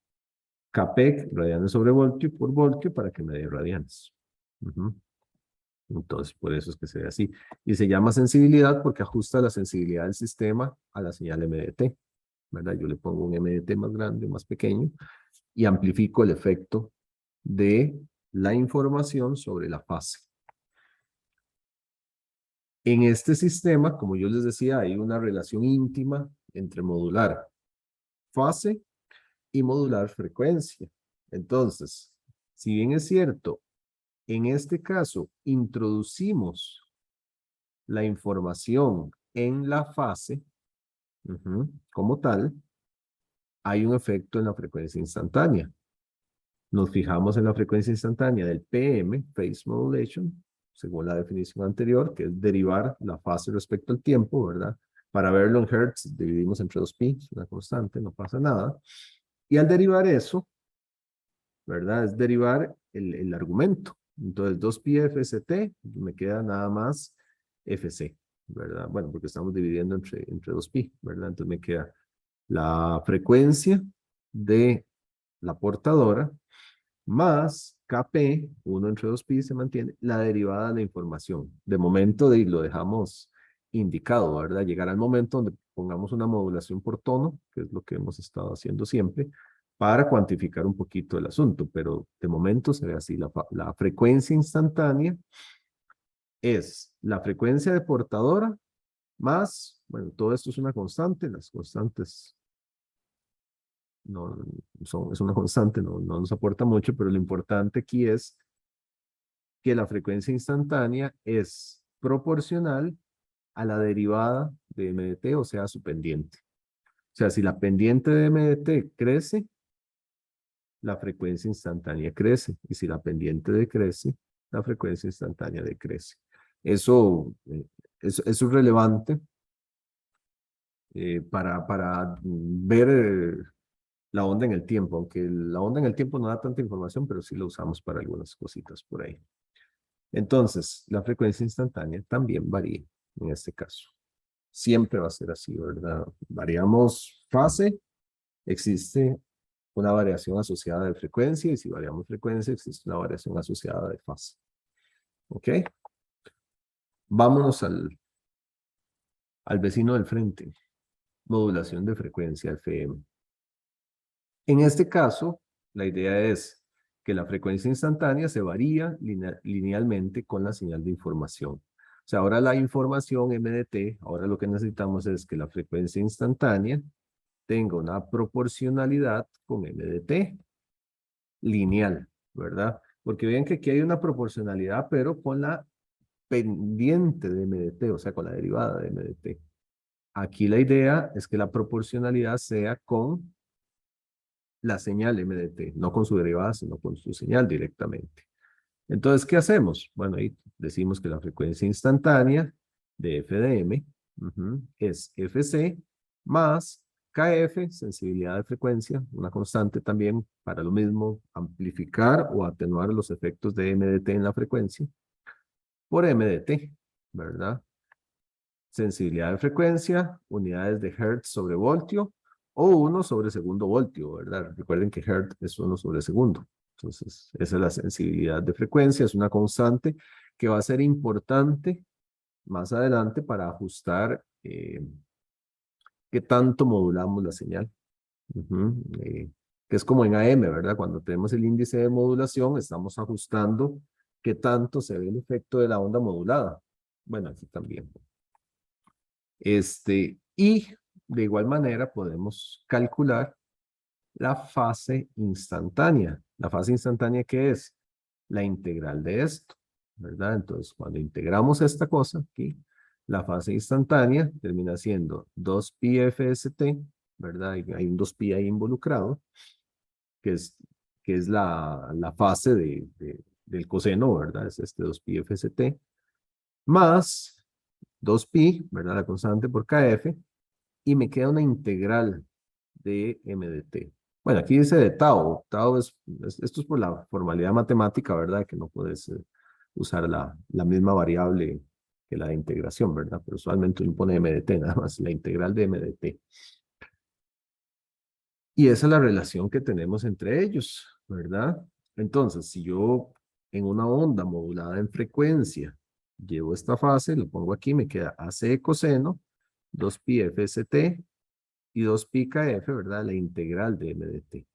Kp, radianes sobre voltio, por voltio, para que me dé radianes. Entonces, por eso es que se ve así. Y se llama sensibilidad porque ajusta la sensibilidad del sistema a la señal MDT, ¿verdad? Yo le pongo un MDT más grande, más pequeño, y amplifico el efecto de la información sobre la fase. En este sistema, como yo les decía, hay una relación íntima entre modular fase y modular frecuencia. Entonces, si bien es cierto, en este caso introducimos la información en la fase como tal, hay un efecto en la frecuencia instantánea. Nos fijamos en la frecuencia instantánea del PM, Phase Modulation, según la definición anterior, que es derivar la fase respecto al tiempo, ¿verdad? Para verlo en Hertz, dividimos entre 2pi, es una constante, no pasa nada. Y al derivar eso, ¿verdad? Es derivar el argumento. Entonces, 2pi FST, me queda nada más FC, ¿verdad? Bueno, porque estamos dividiendo entre 2pi, ¿verdad? Entonces me queda la frecuencia de la portadora más Kp, 1 entre 2pi se mantiene, la derivada de la información. De momento lo dejamos indicado, ¿verdad? Llegar al momento donde pongamos una modulación por tono, que es lo que hemos estado haciendo siempre, para cuantificar un poquito el asunto, pero de momento se ve así. La frecuencia instantánea es la frecuencia de portadora más, bueno, todo esto es una constante, las constantes no, es una constante, no nos aporta mucho, pero lo importante aquí es que la frecuencia instantánea es proporcional a la derivada de MDT, o sea, su pendiente. O sea, si la pendiente de MDT crece, la frecuencia instantánea crece. Y si la pendiente decrece, la frecuencia instantánea decrece. Eso es relevante para ver la onda en el tiempo, aunque la onda en el tiempo no da tanta información, pero sí lo usamos para algunas cositas por ahí. Entonces, la frecuencia instantánea también varía en este caso. Siempre va a ser así, ¿verdad? Variamos fase, existe una variación asociada de frecuencia, y si variamos frecuencia, existe una variación asociada de fase. ¿Ok? Vámonos al vecino del frente. Modulación de frecuencia FM. En este caso, la idea es que la frecuencia instantánea se varía linealmente con la señal de información. O sea, ahora la información MDT, ahora lo que necesitamos es que la frecuencia instantánea tenga una proporcionalidad con MDT lineal, ¿verdad? Porque vean que aquí hay una proporcionalidad, pero con la pendiente de MDT, o sea, con la derivada de MDT. Aquí la idea es que la proporcionalidad sea con la señal MDT, no con su derivada, sino con su señal directamente. Entonces, ¿qué hacemos? Bueno, ahí decimos que la frecuencia instantánea de FDM es FC más KF, sensibilidad de frecuencia, una constante también para lo mismo, amplificar o atenuar los efectos de MDT en la frecuencia, por MDT, ¿verdad? Sensibilidad de frecuencia, unidades de Hertz sobre voltio, o 1 sobre segundo voltio, ¿verdad? Recuerden que Hertz es 1 sobre segundo. Entonces, esa es la sensibilidad de frecuencia, es una constante que va a ser importante más adelante para ajustar qué tanto modulamos la señal. Que es como en AM, ¿verdad? Cuando tenemos el índice de modulación, estamos ajustando qué tanto se ve el efecto de la onda modulada. Bueno, aquí también. Y de igual manera podemos calcular la fase instantánea. ¿La fase instantánea qué es? La integral de esto, ¿verdad? Entonces, cuando integramos esta cosa aquí, la fase instantánea termina siendo 2pi FST, ¿verdad? Hay un 2pi ahí involucrado, que es la fase del coseno, ¿verdad? Es este 2pi FST, más 2pi, ¿verdad? La constante por KF, y me queda una integral de MDT. Bueno, aquí dice de tau. Tau esto es por la formalidad matemática, ¿verdad? Que no puedes usar la misma variable que la de integración, ¿verdad? Pero usualmente uno pone MDT, nada más, la integral de MDT. Y esa es la relación que tenemos entre ellos, ¿verdad? Entonces, si yo en una onda modulada en frecuencia llevo esta fase, lo pongo aquí, me queda AC coseno, 2pi FST, y 2pi KF, ¿verdad? La integral de MDT.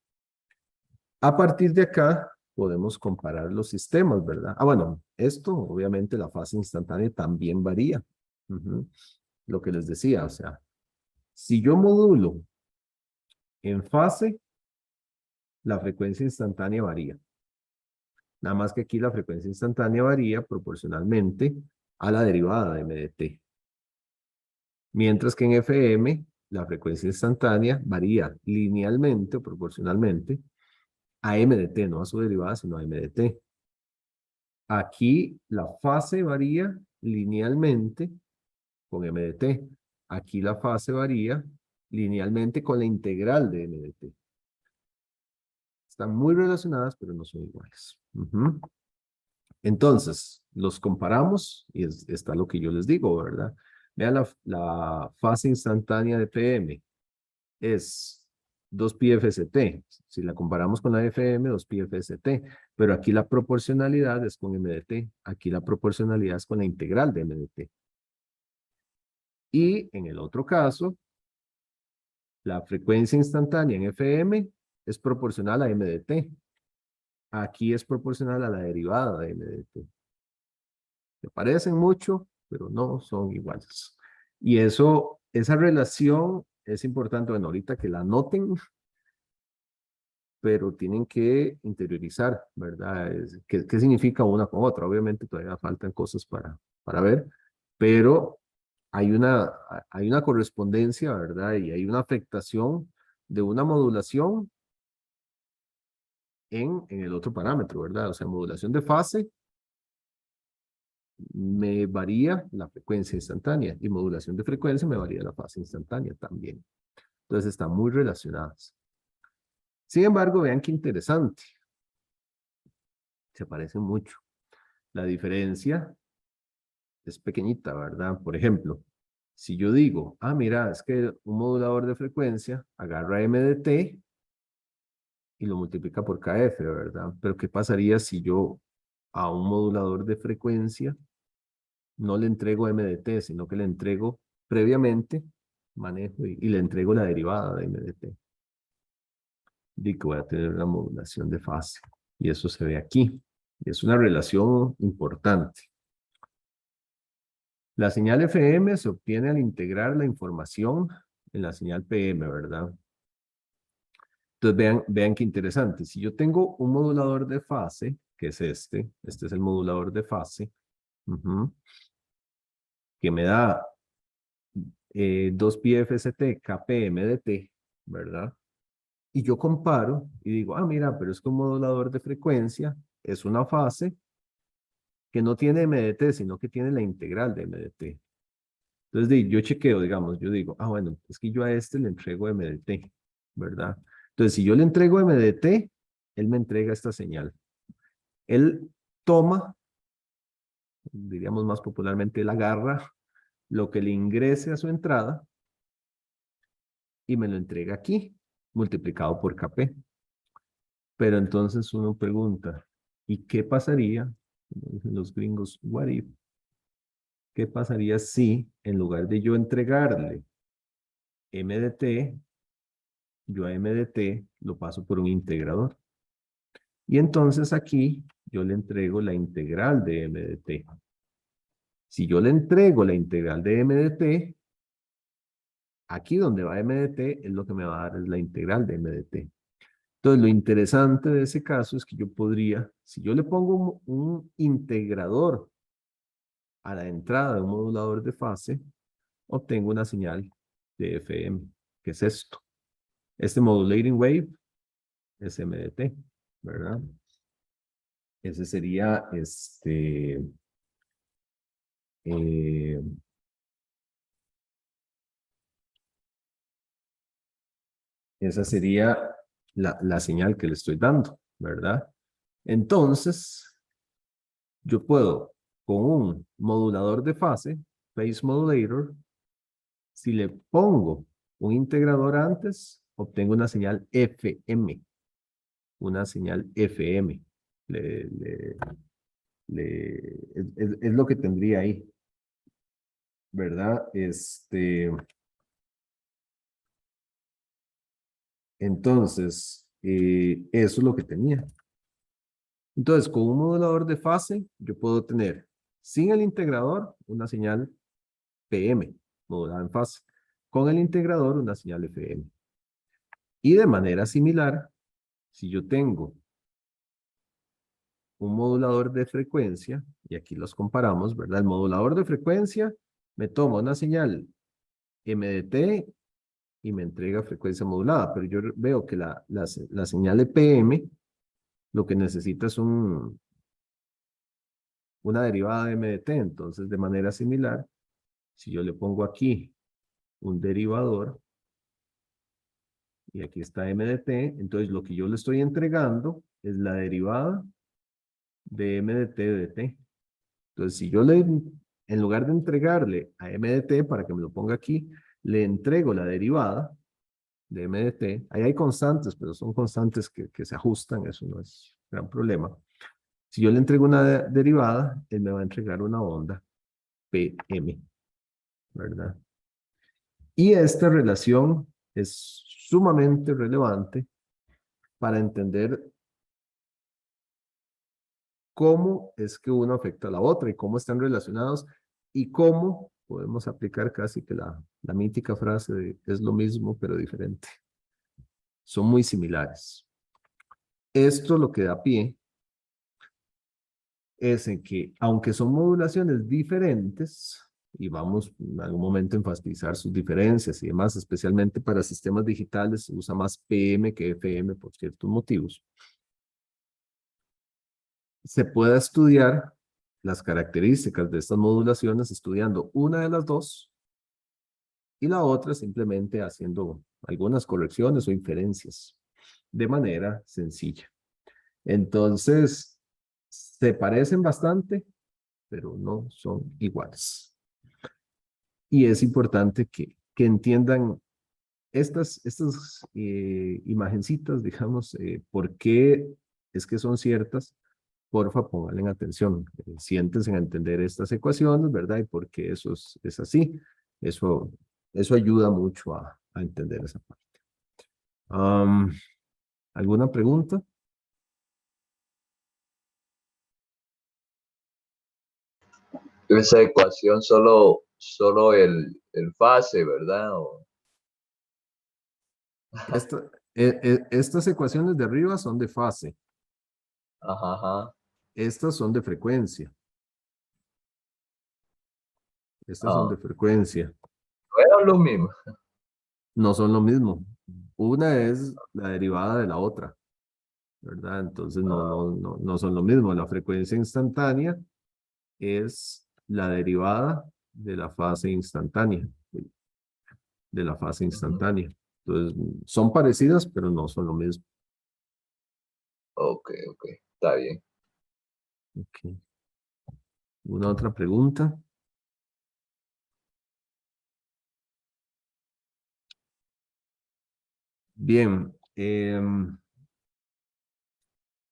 A partir de acá, podemos comparar los sistemas, ¿verdad? Ah, bueno, esto, obviamente, la fase instantánea también varía. Ujú. Lo que les decía, o sea, si yo modulo en fase, la frecuencia instantánea varía. Nada más que aquí la frecuencia instantánea varía proporcionalmente a la derivada de MDT. Mientras que en FM, la frecuencia instantánea varía linealmente o proporcionalmente a MDT, no a su derivada, sino a MDT. Aquí la fase varía linealmente con MDT. Aquí la fase varía linealmente con la integral de MDT. Están muy relacionadas, pero no son iguales. Entonces, los comparamos y está lo que yo les digo, ¿verdad? Vean la fase instantánea de PM es 2πfst. Si la comparamos con la FM, 2πfst. Pero aquí la proporcionalidad es con MDT. Aquí la proporcionalidad es con la integral de MDT. Y en el otro caso, la frecuencia instantánea en FM es proporcional a MDT. Aquí es proporcional a la derivada de MDT. Se parecen mucho, pero no son iguales. Y esa relación es importante, bueno, ahorita que la noten, pero tienen que interiorizar, ¿verdad? ¿Qué significa una con otra? Obviamente todavía faltan cosas para ver, pero hay una correspondencia, ¿verdad? Y hay una afectación de una modulación en el otro parámetro, ¿verdad? O sea, modulación de fase me varía la frecuencia instantánea y modulación de frecuencia me varía la fase instantánea también. Entonces están muy relacionadas. Sin embargo, vean qué interesante. Se parecen mucho. La diferencia es pequeñita, ¿verdad? Por ejemplo, si yo digo, mira, es que un modulador de frecuencia agarra MDT y lo multiplica por KF, ¿verdad? Pero ¿qué pasaría si yo a un modulador de frecuencia no le entrego MDT, sino que le entrego previamente manejo y le entrego la derivada de MDT? Y que voy a tener una modulación de fase. Y eso se ve aquí. Y es una relación importante. La señal FM se obtiene al integrar la información en la señal PM, ¿verdad? Entonces vean qué interesante. Si yo tengo un modulador de fase, que es este es el modulador de fase, que me da 2πfst kpmdt, ¿verdad? Y yo comparo y digo, mira, pero es que un modulador de frecuencia es una fase que no tiene MDT, sino que tiene la integral de MDT. Entonces, yo chequeo, digamos, yo digo, bueno, es que yo a este le entrego MDT, ¿verdad? Entonces, si yo le entrego MDT, él me entrega esta señal. Él toma, diríamos más popularmente, él agarra lo que le ingrese a su entrada y me lo entrega aquí, multiplicado por Kp. Pero entonces uno pregunta, ¿y qué pasaría? Como dicen los gringos, what if? ¿Qué pasaría si en lugar de yo entregarle MDT, yo a MDT lo paso por un integrador? Y entonces aquí yo le entrego la integral de MDT. Si yo le entrego la integral de MDT, aquí donde va MDT, es lo que me va a dar es la integral de MDT. Entonces, lo interesante de ese caso es que yo podría, si yo le pongo un integrador a la entrada de un modulador de fase, obtengo una señal de FM, que es esto. Este modulating wave es MDT, ¿verdad? Ese sería, eh, esa sería la señal que le estoy dando, ¿verdad? Entonces, yo puedo, con un modulador de fase, phase modulator, si le pongo un integrador antes, obtengo una señal FM. Una señal FM. Es lo que tendría ahí, ¿verdad? Entonces, eso es lo que tenía. Entonces, con un modulador de fase, yo puedo tener, sin el integrador, una señal PM, modulada en fase. Con el integrador, una señal FM. Y de manera similar, si yo tengo un modulador de frecuencia, y aquí los comparamos, ¿verdad? El modulador de frecuencia me toma una señal MDT y me entrega frecuencia modulada, pero yo veo que la señal EPM lo que necesita es una derivada de MDT, entonces de manera similar, si yo le pongo aquí un derivador, y aquí está MDT, entonces lo que yo le estoy entregando es la derivada de MDT de T. Entonces, si yo en lugar de entregarle a MDT, para que me lo ponga aquí, le entrego la derivada de MDT, ahí hay constantes, pero son constantes que se ajustan, eso no es gran problema. Si yo le entrego una derivada, él me va a entregar una onda PM, ¿verdad? Y esta relación es sumamente relevante para entender cómo es que uno afecta a la otra y cómo están relacionados y cómo podemos aplicar casi que la mítica frase de es lo mismo pero diferente. Son muy similares. Esto lo que da pie es en que, aunque son modulaciones diferentes, y vamos en algún momento a enfatizar sus diferencias y demás, especialmente para sistemas digitales, se usa más PM que FM por ciertos motivos, se pueda estudiar las características de estas modulaciones estudiando una de las dos y la otra simplemente haciendo algunas correcciones o inferencias de manera sencilla. Entonces, se parecen bastante, pero no son iguales. Y es importante que entiendan estas imagencitas, digamos, por qué es que son ciertas. Porfa, pónganle atención, siéntense a entender estas ecuaciones, ¿verdad? Y por qué eso es así. Eso, eso ayuda mucho a entender esa parte. ¿Alguna pregunta? Esa ecuación solo el fase, ¿verdad? Estas ecuaciones de arriba son de fase. Ajá, ajá. Estas son de frecuencia. Estas son Ah, de frecuencia. no es lo mismo. No son lo mismo. Una es la derivada de la otra, ¿verdad? Entonces no son lo mismo. La frecuencia instantánea es la derivada de la fase instantánea, de la fase Ujú. instantánea. Entonces, son parecidas, pero no son lo mismo. Ok, ok, está bien. Okay. ¿Una otra pregunta? Bien.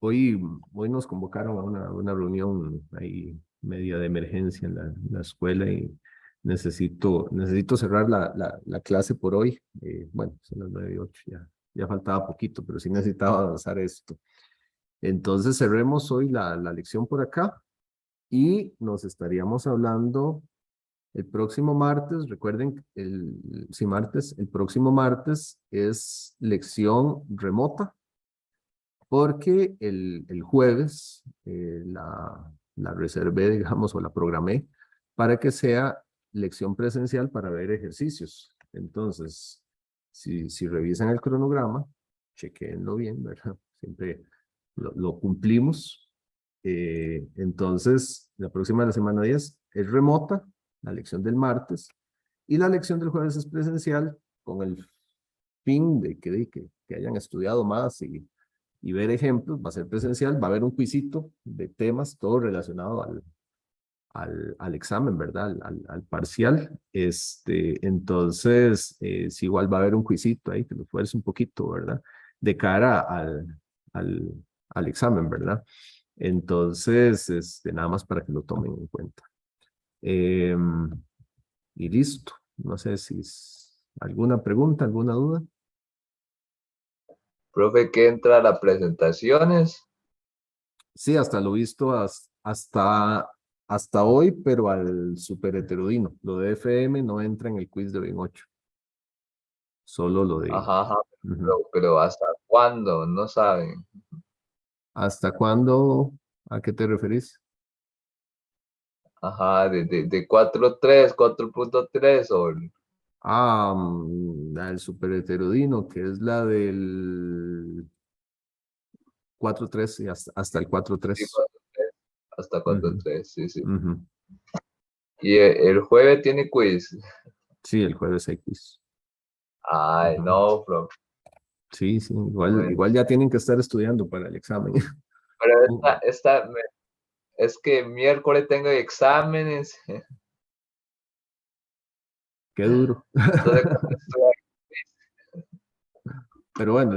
Hoy nos convocaron a una reunión ahí media de emergencia en la escuela y necesito cerrar la clase por hoy. Bueno, son las 9:08, ya faltaba poquito, pero sí necesitaba avanzar esto. Entonces cerremos hoy la lección por acá y nos estaríamos hablando el próximo martes. Recuerden, el próximo martes es lección remota porque el jueves la reservé, digamos, o la programé para que sea lección presencial para ver ejercicios. Entonces, si revisan el cronograma, chequenlo bien, ¿verdad? Siempre lo cumplimos. Entonces, la próxima de la semana 10 es remota, la lección del martes, y la lección del jueves es presencial con el fin de que hayan estudiado más y ver ejemplos. Va a ser presencial, va a haber un quizito de temas, todo relacionado al examen, ¿verdad? Al parcial. Entonces, sí, igual va a haber un quizito ahí que lo esfuerce un poquito, ¿verdad? De cara al, al examen, ¿verdad? Entonces, nada más para que lo tomen en cuenta. Y listo. No sé si alguna pregunta, alguna duda. Profe, ¿qué entra a las presentaciones? Sí, hasta lo visto, hasta hoy, pero al superheterodino. Lo de FM no entra en el quiz de Ben 8. Solo lo de... Ajá, ajá. Ujú. Pero ¿hasta cuándo? No saben. ¿Hasta cuándo? ¿A qué te referís? Ajá, de 4.3, 4.3 o La del superheterodino, que es la del 4.3 y hasta el sí, 4.3. 4.3, hasta Ujú, 4.3, sí, sí. ujú. Y el jueves tiene quiz. Sí, el jueves X. Ay, Ujú. no, bro. Sí, sí, igual, Bueno, igual ya tienen que estar estudiando para el examen. pero Uh, es que miércoles tengo exámenes. Qué duro. Entonces, cuando estoy Pero bueno,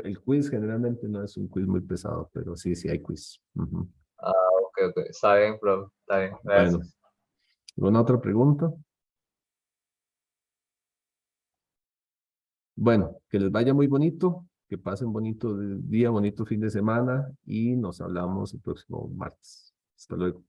el quiz generalmente no es un quiz muy pesado, pero sí, sí hay quiz. Ujú. ok, ok. Está bien, bro. Está bien, Bueno, gracias. ¿alguna otra pregunta? Bueno, que les vaya muy bonito, que pasen bonito día, bonito fin de semana y nos hablamos el próximo martes. Hasta luego.